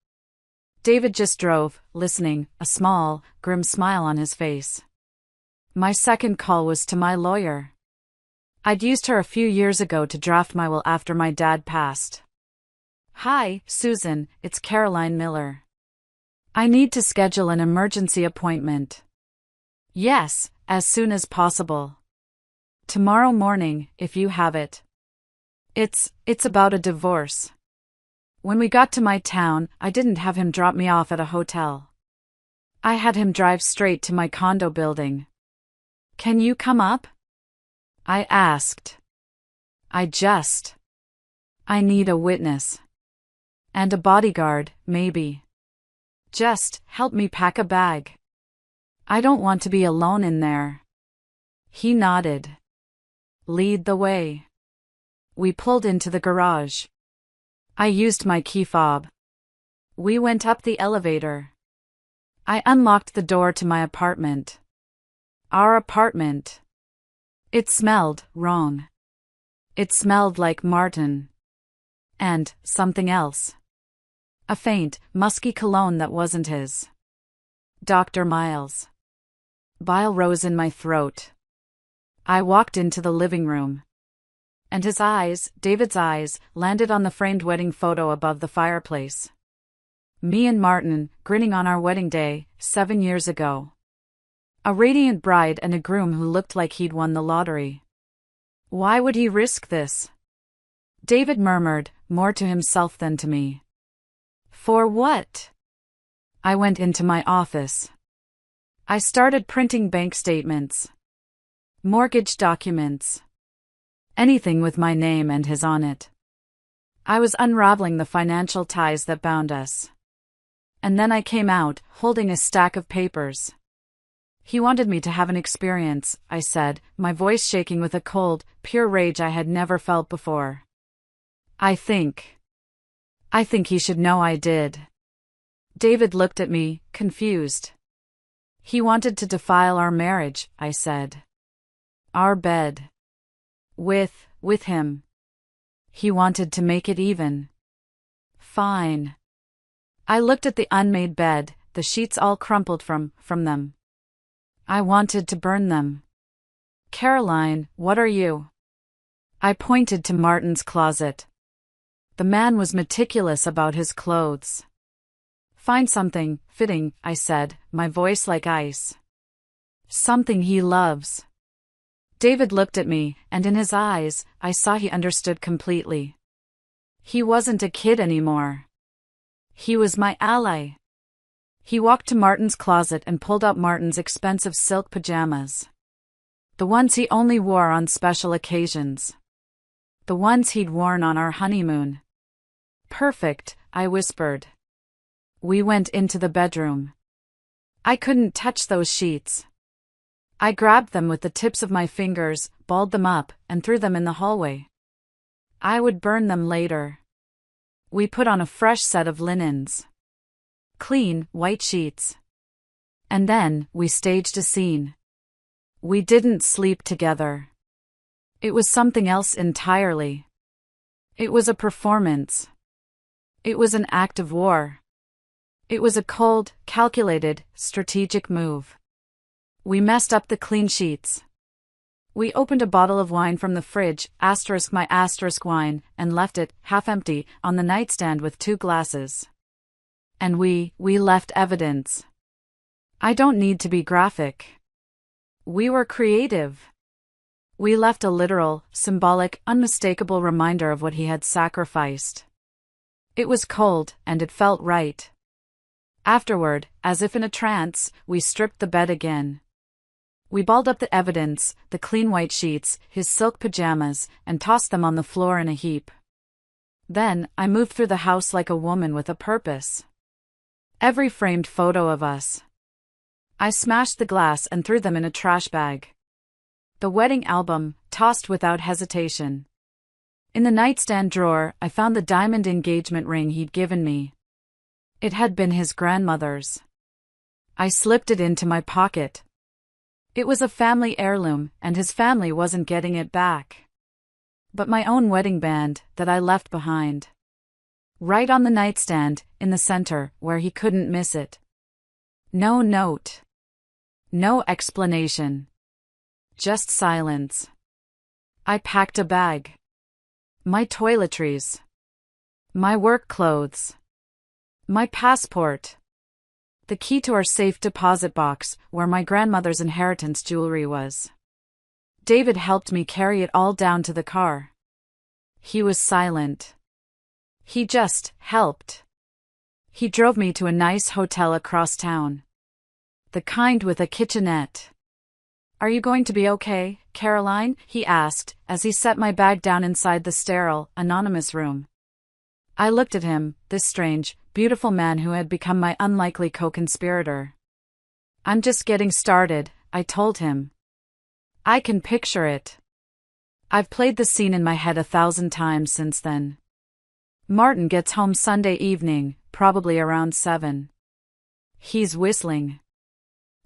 David just drove, listening, a small, grim smile on his face. My second call was to my lawyer. I'd used her a few years ago to draft my will after my dad passed. "Hi, Susan, it's Caroline Miller. I need to schedule an emergency appointment." "Yes, as soon as possible. Tomorrow morning, if you have it. It's about a divorce." When we got to my town, I didn't have him drop me off at a hotel. I had him drive straight to my condo building. "Can you come up?" I asked. I need a witness. And a bodyguard, maybe. Just help me pack a bag. I don't want to be alone in there. He nodded. "Lead the way." We pulled into the garage. I used my key fob. We went up the elevator. I unlocked the door to my apartment. Our apartment. It smelled wrong. It smelled like Martin. And something else. A faint, musky cologne that wasn't his. Dr. Miles. Bile rose in my throat. I walked into the living room. And his eyes, David's eyes, landed on the framed wedding photo above the fireplace. Me and Martin, grinning on our wedding day, 7 years ago. A radiant bride and a groom who looked like he'd won the lottery. Why would he risk this? David murmured, more to himself than to me. For what? I went into my office. I started printing bank statements. Mortgage documents. Anything with my name and his on it. I was unraveling the financial ties that bound us. And then I came out, holding a stack of papers. He wanted me to have an experience, I said, my voice shaking with a cold, pure rage I had never felt before. I think he should know I did. David looked at me, confused. He wanted to defile our marriage, I said. Our bed. With him. He wanted to make it even. Fine. I looked at the unmade bed, the sheets all crumpled from them. I wanted to burn them. Caroline, what are you? I pointed to Martin's closet. The man was meticulous about his clothes. Find something fitting, I said, my voice like ice. Something he loves. David looked at me, and in his eyes, I saw he understood completely. He wasn't a kid anymore. He was my ally. He walked to Martin's closet and pulled out Martin's expensive silk pajamas. The ones he only wore on special occasions. The ones he'd worn on our honeymoon. Perfect, I whispered. We went into the bedroom. I couldn't touch those sheets. I grabbed them with the tips of my fingers, balled them up, and threw them in the hallway. I would burn them later. We put on a fresh set of linens. Clean, white sheets. And then, we staged a scene. We didn't sleep together. It was something else entirely. It was a performance. It was an act of war. It was a cold, calculated, strategic move. We messed up the clean sheets. We opened a bottle of wine from the fridge, my wine, and left it, half empty, on the nightstand with 2 glasses. And we left evidence. I don't need to be graphic. We were creative. We left a literal, symbolic, unmistakable reminder of what he had sacrificed. It was cold, and it felt right. Afterward, as if in a trance, we stripped the bed again. We balled up the evidence, the clean white sheets, his silk pajamas, and tossed them on the floor in a heap. Then, I moved through the house like a woman with a purpose. Every framed photo of us. I smashed the glass and threw them in a trash bag. The wedding album, tossed without hesitation. In the nightstand drawer, I found the diamond engagement ring he'd given me. It had been his grandmother's. I slipped it into my pocket. It was a family heirloom, and his family wasn't getting it back. But my own wedding band, that I left behind. Right on the nightstand, in the center, where he couldn't miss it. No note. No explanation. Just silence. I packed a bag. My toiletries. My work clothes. My passport. The key to our safe deposit box, where my grandmother's inheritance jewelry was. David helped me carry it all down to the car. He was silent. He just helped. He drove me to a nice hotel across town. The kind with a kitchenette. Are you going to be okay, Caroline? He asked, as he set my bag down inside the sterile, anonymous room. I looked at him, this strange, beautiful man who had become my unlikely co-conspirator. I'm just getting started, I told him. I can picture it. I've played the scene in my head 1,000 times since then. Martin gets home Sunday evening, probably around 7. He's whistling.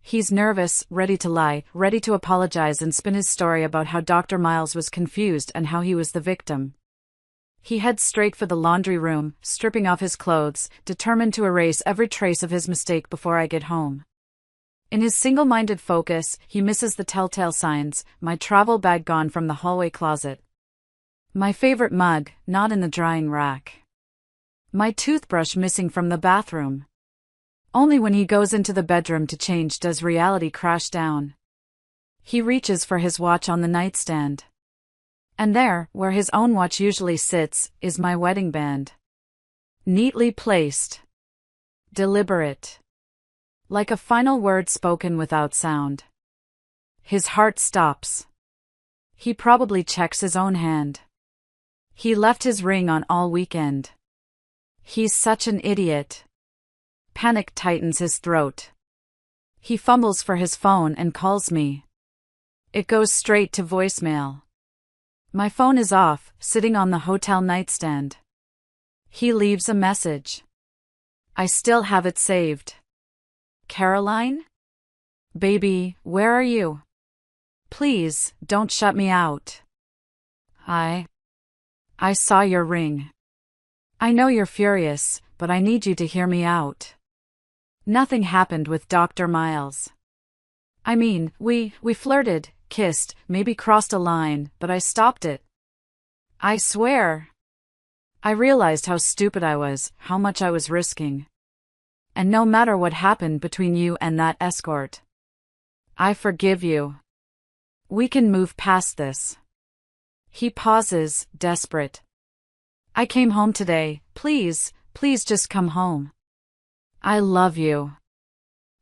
He's nervous, ready to lie, ready to apologize and spin his story about how Dr. Miles was confused and how he was the victim. He heads straight for the laundry room, stripping off his clothes, determined to erase every trace of his mistake before I get home. In his single-minded focus, he misses the telltale signs: my travel bag gone from the hallway closet, my favorite mug not in the drying rack, my toothbrush missing from the bathroom. Only when he goes into the bedroom to change does reality crash down. He reaches for his watch on the nightstand. And there, where his own watch usually sits, is my wedding band. Neatly placed. Deliberate. Like a final word spoken without sound. His heart stops. He probably checks his own hand. He left his ring on all weekend. He's such an idiot. Panic tightens his throat. He fumbles for his phone and calls me. It goes straight to voicemail. My phone is off, sitting on the hotel nightstand. He leaves a message. I still have it saved. Caroline? Baby, where are you? Please, don't shut me out. I saw your ring. I know you're furious, but I need you to hear me out. Nothing happened with Dr. Miles. I mean, we flirted, kissed, maybe crossed a line, but I stopped it. I swear. I realized how stupid I was, how much I was risking. And no matter what happened between you and that escort, I forgive you. We can move past this. He pauses, desperate. I came home today, please just come home. I love you.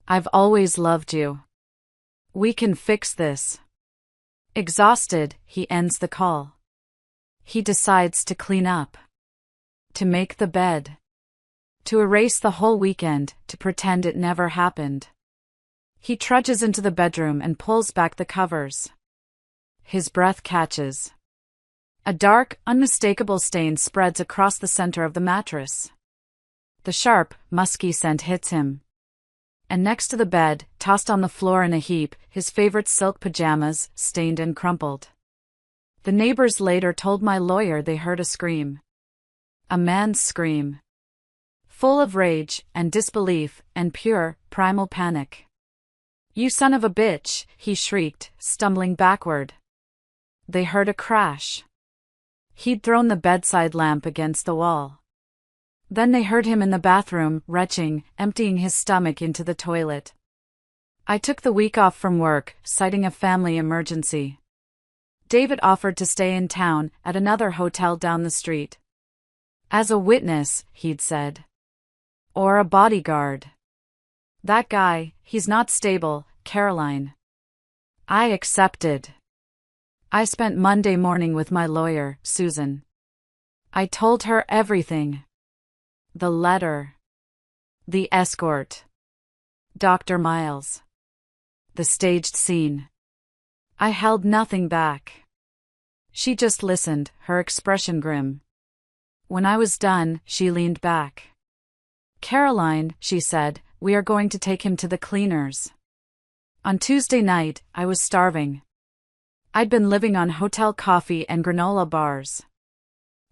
I've always loved you. We can fix this. Exhausted, he ends the call. He decides to clean up. To make the bed. To erase the whole weekend, to pretend it never happened. He trudges into the bedroom and pulls back the covers. His breath catches. A dark, unmistakable stain spreads across the center of the mattress. The sharp, musky scent hits him. And next to the bed, tossed on the floor in a heap, his favorite silk pajamas, stained and crumpled. The neighbors later told my lawyer they heard a scream. A man's scream. Full of rage, and disbelief, and pure, primal panic. You son of a bitch, he shrieked, stumbling backward. They heard a crash. He'd thrown the bedside lamp against the wall. Then they heard him in the bathroom, retching, emptying his stomach into the toilet. I took the week off from work, citing a family emergency. David offered to stay in town, at another hotel down the street. As a witness, he'd said. Or a bodyguard. That guy, he's not stable, Caroline. I accepted. I spent Monday morning with my lawyer, Susan. I told her everything. The letter. The escort. Dr. Miles. The staged scene. I held nothing back. She just listened, her expression grim. When I was done, she leaned back. Caroline, she said, we are going to take him to the cleaners. On Tuesday night, I was starving. I'd been living on hotel coffee and granola bars.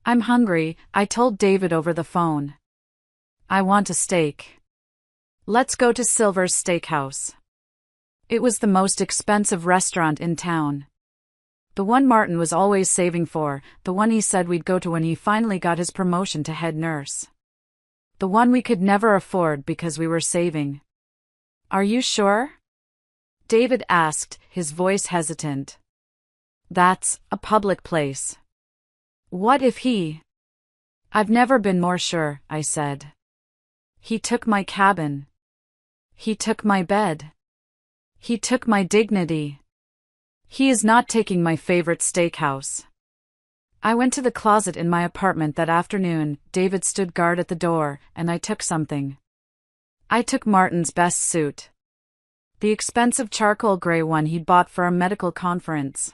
I'm hungry, I told David over the phone. I want a steak. Let's go to Silver's Steakhouse. It was the most expensive restaurant in town. The one Martin was always saving for, the one he said we'd go to when he finally got his promotion to head nurse. The one we could never afford because we were saving. Are you sure? David asked, his voice hesitant. That's a public place. What if he... I've never been more sure, I said. He took my cabin. He took my bed. He took my dignity. He is not taking my favorite steakhouse. I went to the closet in my apartment that afternoon. David stood guard at the door, and I took something. I took Martin's best suit. The expensive charcoal gray one he'd bought for a medical conference.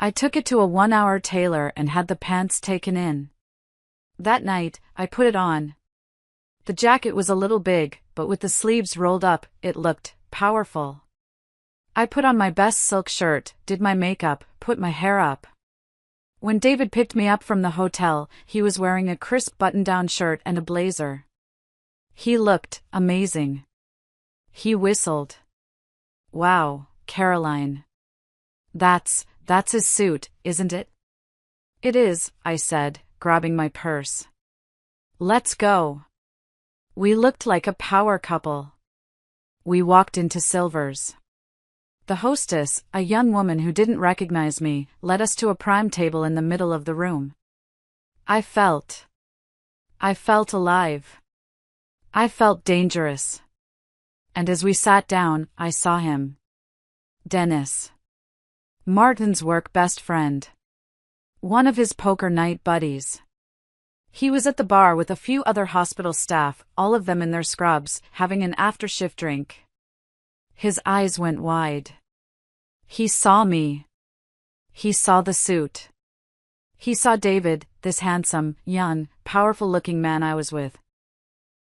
I took it to a 1-hour tailor and had the pants taken in. That night, I put it on. The jacket was a little big, but with the sleeves rolled up, it looked powerful. I put on my best silk shirt, did my makeup, put my hair up. When David picked me up from the hotel, he was wearing a crisp button-down shirt and a blazer. He looked amazing. He whistled. "Wow, Caroline. That's his suit, isn't it?" "It is," I said, grabbing my purse. "Let's go." We looked like a power couple. We walked into Silver's. The hostess, a young woman who didn't recognize me, led us to a prime table in the middle of the room. I felt alive. I felt dangerous. And as we sat down, I saw him. Dennis. Martin's work best friend. One of his poker night buddies. He was at the bar with a few other hospital staff, all of them in their scrubs, having an after-shift drink. His eyes went wide. He saw me. He saw the suit. He saw David, this handsome, young, powerful-looking man I was with.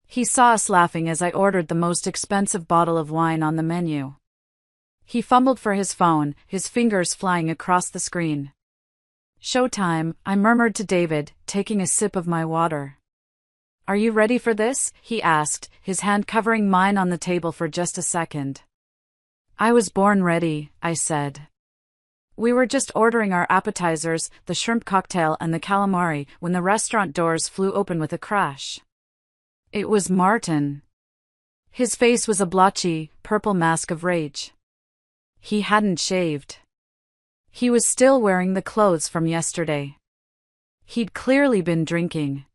He saw us laughing as I ordered the most expensive bottle of wine on the menu. He fumbled for his phone, his fingers flying across the screen. "Showtime," I murmured to David, taking a sip of my water. "Are you ready for this?" he asked, his hand covering mine on the table for just a second. "I was born ready," I said. We were just ordering our appetizers, the shrimp cocktail and the calamari, when the restaurant doors flew open with a crash. It was Martin. His face was a blotchy, purple mask of rage. He hadn't shaved. He was still wearing the clothes from yesterday. He'd clearly been drinking.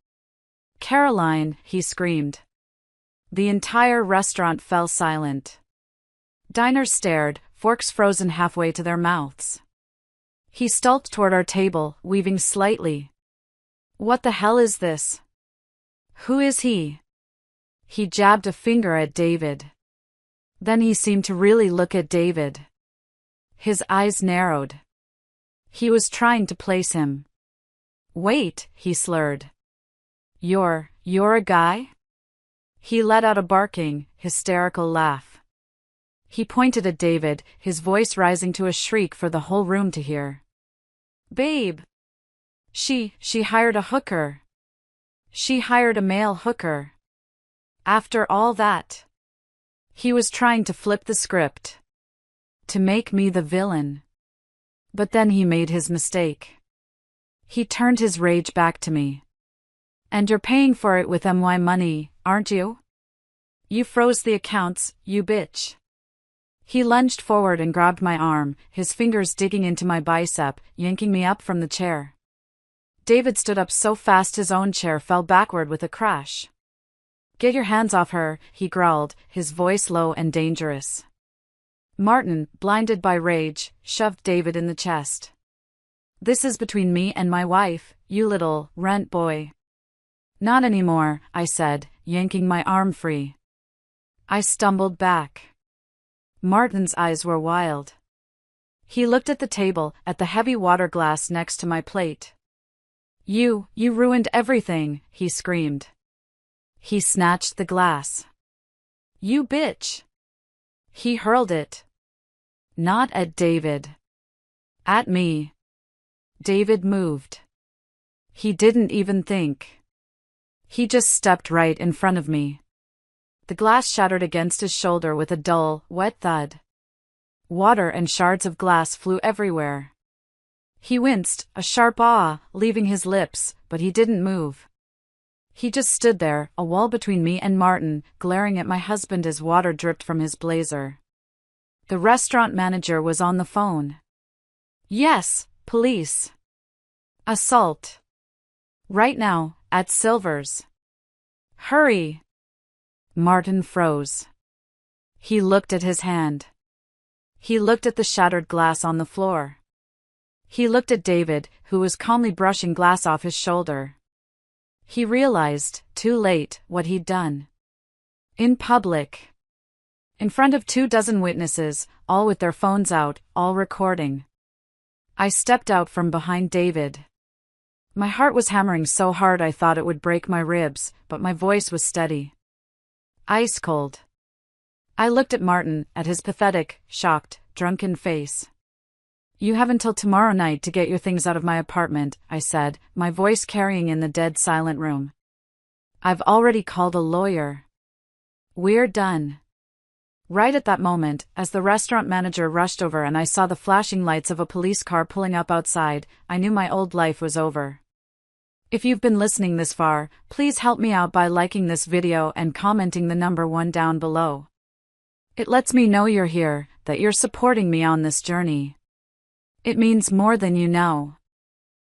"Caroline," he screamed. The entire restaurant fell silent. Diners stared, forks frozen halfway to their mouths. He stalked toward our table, weaving slightly. "What the hell is this? Who is he?" He jabbed a finger at David. Then he seemed to really look at David. His eyes narrowed. He was trying to place him. "Wait," he slurred. You're a guy?" He let out a barking, hysterical laugh. He pointed at David, his voice rising to a shriek for the whole room to hear. "Babe! She hired a hooker. She hired a male hooker. After all that." He was trying to flip the script. To make me the villain. But then he made his mistake. He turned his rage back to me. "And you're paying for it with my money, aren't you? You froze the accounts, you bitch." He lunged forward and grabbed my arm, his fingers digging into my bicep, yanking me up from the chair. David stood up so fast his own chair fell backward with a crash. "Get your hands off her," he growled, his voice low and dangerous. Martin, blinded by rage, shoved David in the chest. "This is between me and my wife, you little rent boy." "Not anymore," I said, yanking my arm free. I stumbled back. Martin's eyes were wild. He looked at the table, at the heavy water glass next to my plate. You ruined everything," he screamed. He snatched the glass. "You bitch!" He hurled it. Not at David. At me. David moved. He didn't even think. He just stepped right in front of me. The glass shattered against his shoulder with a dull, wet thud. Water and shards of glass flew everywhere. He winced, a sharp "ah" leaving his lips, but he didn't move. He just stood there, a wall between me and Martin, glaring at my husband as water dripped from his blazer. The restaurant manager was on the phone. "Yes, police. Assault. Right now, at Silver's. Hurry." Martin froze. He looked at his hand. He looked at the shattered glass on the floor. He looked at David, who was calmly brushing glass off his shoulder. He realized, too late, what he'd done. In public. In front of 24 witnesses, all with their phones out, all recording. I stepped out from behind David. My heart was hammering so hard I thought it would break my ribs, but my voice was steady. Ice cold. I looked at Martin, at his pathetic, shocked, drunken face. You have until tomorrow night to get your things out of my apartment, I said, my voice carrying in the dead silent room. I've already called a lawyer. We're done. Right at that moment, as the restaurant manager rushed over and I saw the flashing lights of a police car pulling up outside, I knew my old life was over. If you've been listening this far, please help me out by liking this video and commenting the number 1 down below. It lets me know you're here, that you're supporting me on this journey. It means more than you know.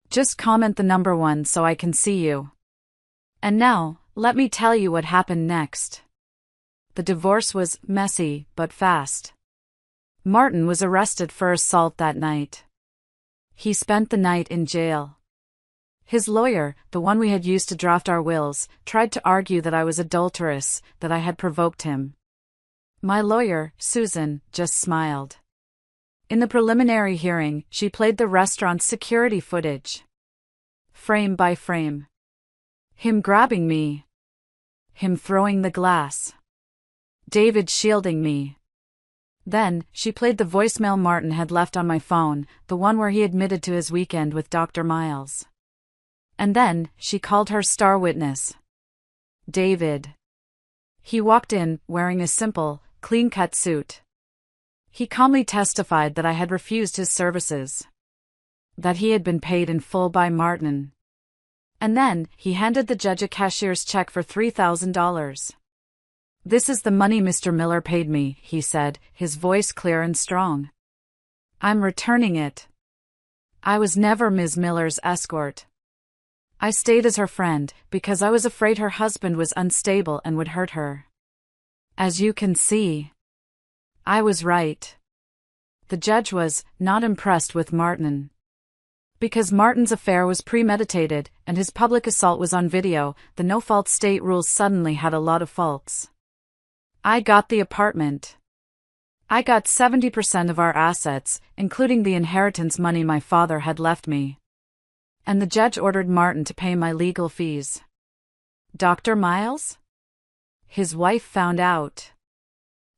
Just comment the number 1 so I can see you. And now, let me tell you what happened next. The divorce was messy, but fast. Martin was arrested for assault that night. He spent the night in jail. His lawyer, the one we had used to draft our wills, tried to argue that I was adulterous, that I had provoked him. My lawyer, Susan, just smiled. In the preliminary hearing, she played the restaurant's security footage. Frame by frame. Him grabbing me. Him throwing the glass. David shielding me. Then, she played the voicemail Martin had left on my phone, the one where he admitted to his weekend with Dr. Miles. And then, she called her star witness. David. He walked in, wearing a simple, clean-cut suit. He calmly testified that I had refused his services. That he had been paid in full by Martin. And then, he handed the judge a cashier's check for $3,000. This is the money Mr. Miller paid me, he said, his voice clear and strong. I'm returning it. I was never Ms. Miller's escort. I stayed as her friend, because I was afraid her husband was unstable and would hurt her. As you can see, I was right. The judge was not impressed with Martin. Because Martin's affair was premeditated, and his public assault was on video, the no-fault state rules suddenly had a lot of faults. I got the apartment. I got 70% of our assets, including the inheritance money my father had left me. And the judge ordered Martin to pay my legal fees. Dr. Miles? His wife found out.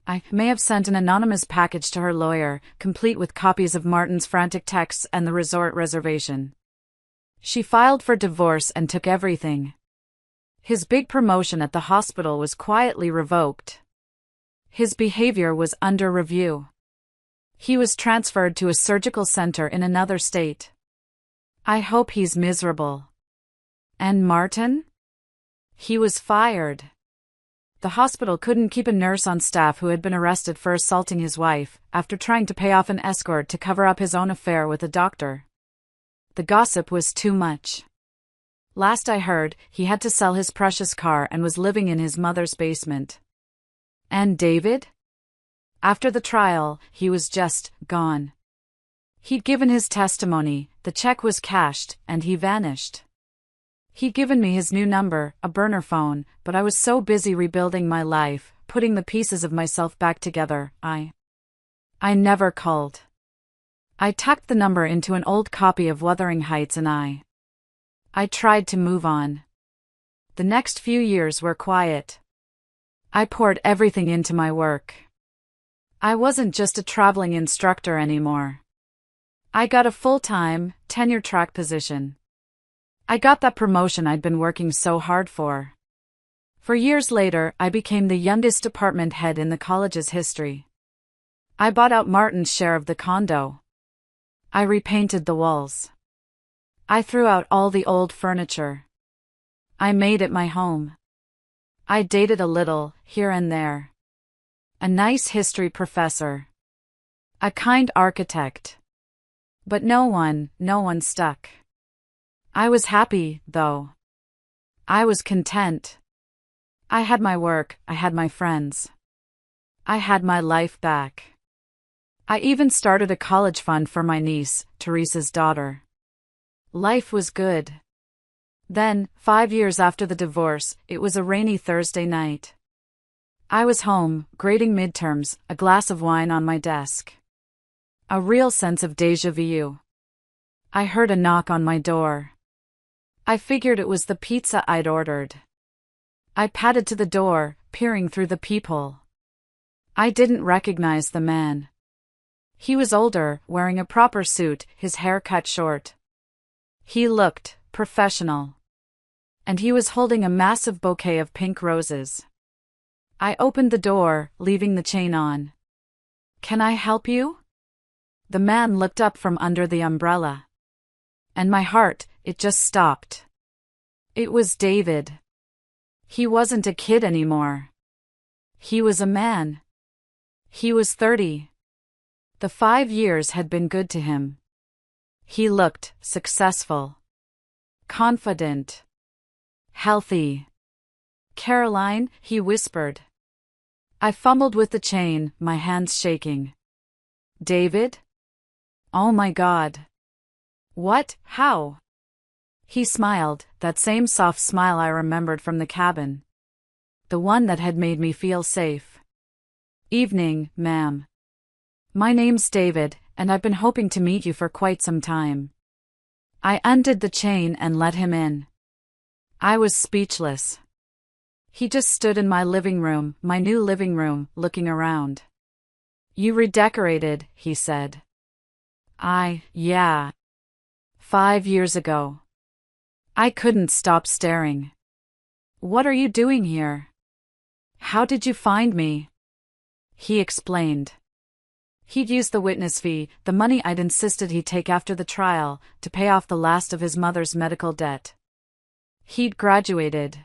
I may have sent an anonymous package to her lawyer, complete with copies of Martin's frantic texts and the resort reservation. She filed for divorce and took everything. His big promotion at the hospital was quietly revoked. His behavior was under review. He was transferred to a surgical center in another state. I hope he's miserable. And Martin? He was fired. The hospital couldn't keep a nurse on staff who had been arrested for assaulting his wife, after trying to pay off an escort to cover up his own affair with a doctor. The gossip was too much. Last I heard, he had to sell his precious car and was living in his mother's basement. And David? After the trial, he was just gone. He'd given his testimony, the check was cashed, and he vanished. He'd given me his new number, a burner phone, but I was so busy rebuilding my life, putting the pieces of myself back together, I never called. I tucked the number into an old copy of Wuthering Heights and I tried to move on. The next few years were quiet. I poured everything into my work. I wasn't just a traveling instructor anymore. I got a full-time, tenure-track position. I got that promotion I'd been working so hard for. For years later, I became the youngest department head in the college's history. I bought out Martin's share of the condo. I repainted the walls. I threw out all the old furniture. I made it my home. I dated a little, here and there. A nice history professor. A kind architect. But no one stuck. I was happy, though. I was content. I had my work, I had my friends. I had my life back. I even started a college fund for my niece, Teresa's daughter. Life was good. Then, 5 years after the divorce, it was a rainy Thursday night. I was home, grading midterms, a glass of wine on my desk. A real sense of déjà vu. I heard a knock on my door. I figured it was the pizza I'd ordered. I padded to the door, peering through the peephole. I didn't recognize the man. He was older, wearing a proper suit, his hair cut short. He looked professional. And he was holding a massive bouquet of pink roses. I opened the door, leaving the chain on. "Can I help you?" The man looked up from under the umbrella. And my heart, it just stopped. It was David. He wasn't a kid anymore. He was a man. He was 30. The 5 years had been good to him. He looked successful, confident, healthy. "Caroline," he whispered. I fumbled with the chain, my hands shaking. "David? Oh my God. What? How?" He smiled, that same soft smile I remembered from the cabin. The one that had made me feel safe. "Evening, ma'am. My name's David, and I've been hoping to meet you for quite some time." I undid the chain and let him in. I was speechless. He just stood in my living room, my new living room, looking around. "You redecorated," he said. Yeah. 5 years ago." I couldn't stop staring. "What are you doing here? How did you find me?" He explained. He'd used the witness fee, the money I'd insisted he take after the trial, to pay off the last of his mother's medical debt. He'd graduated.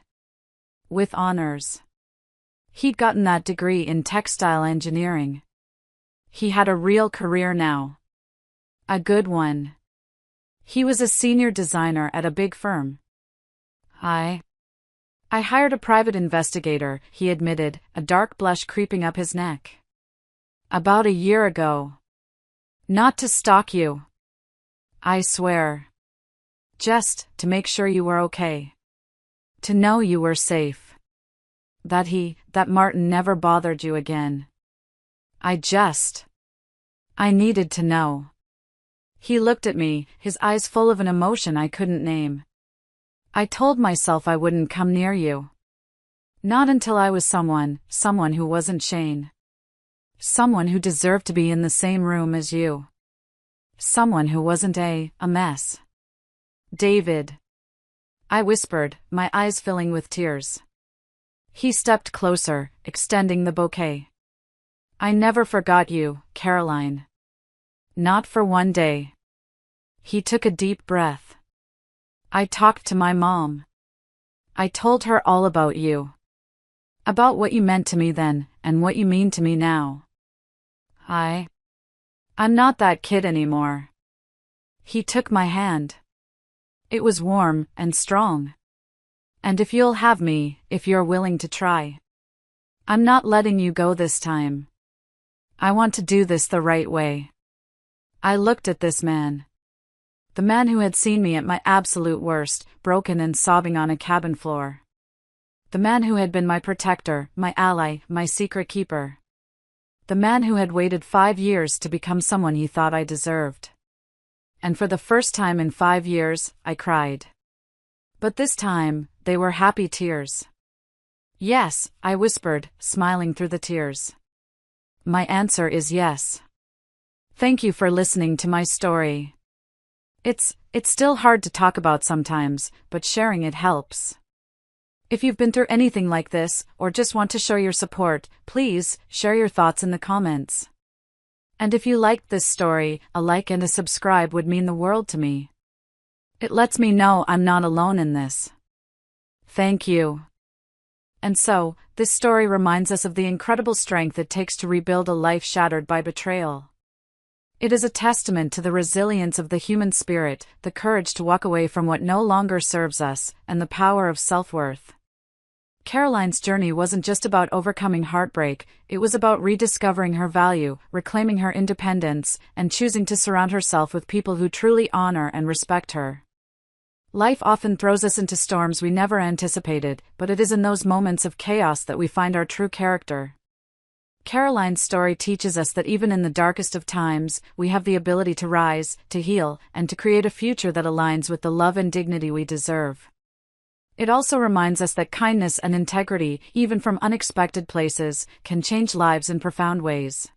With honors. He'd gotten that degree in textile engineering. He had a real career now. A good one. He was a senior designer at a big firm. I hired a private investigator, he admitted, a dark blush creeping up his neck. "About a year ago. Not to stalk you. I swear. Just to make sure you were okay. To know you were safe. That Martin never bothered you again. I needed to know." He looked at me, his eyes full of an emotion I couldn't name. "I told myself I wouldn't come near you. Not until I was someone who wasn't Shane. Someone who deserved to be in the same room as you. Someone who wasn't a mess." "David," I whispered, my eyes filling with tears. He stepped closer, extending the bouquet. "I never forgot you, Caroline. Not for one day." He took a deep breath. "I talked to my mom. I told her all about you. About what you meant to me then, and what you mean to me now. I'm not that kid anymore." He took my hand. It was warm and strong. "And if you'll have me, if you're willing to try. I'm not letting you go this time. I want to do this the right way." I looked at this man. The man who had seen me at my absolute worst, broken and sobbing on a cabin floor. The man who had been my protector, my ally, my secret keeper. The man who had waited 5 years to become someone he thought I deserved. And for the first time in 5 years, I cried. But this time, they were happy tears. "Yes," I whispered, smiling through the tears. "My answer is yes. Thank you for listening to my story. It's still hard to talk about sometimes, but sharing it helps. If you've been through anything like this, or just want to show your support, please share your thoughts in the comments. And if you liked this story, a like and a subscribe would mean the world to me. It lets me know I'm not alone in this. Thank you." And so, this story reminds us of the incredible strength it takes to rebuild a life shattered by betrayal. It is a testament to the resilience of the human spirit, the courage to walk away from what no longer serves us, and the power of self-worth. Caroline's journey wasn't just about overcoming heartbreak, it was about rediscovering her value, reclaiming her independence, and choosing to surround herself with people who truly honor and respect her. Life often throws us into storms we never anticipated, but it is in those moments of chaos that we find our true character. Caroline's story teaches us that even in the darkest of times, we have the ability to rise, to heal, and to create a future that aligns with the love and dignity we deserve. It also reminds us that kindness and integrity, even from unexpected places, can change lives in profound ways.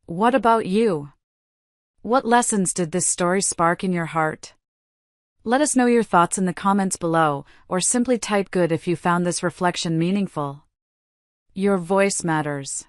What about you? What lessons did this story spark in your heart? Let us know your thoughts in the comments below, or simply type good if you found this reflection meaningful. Your voice matters.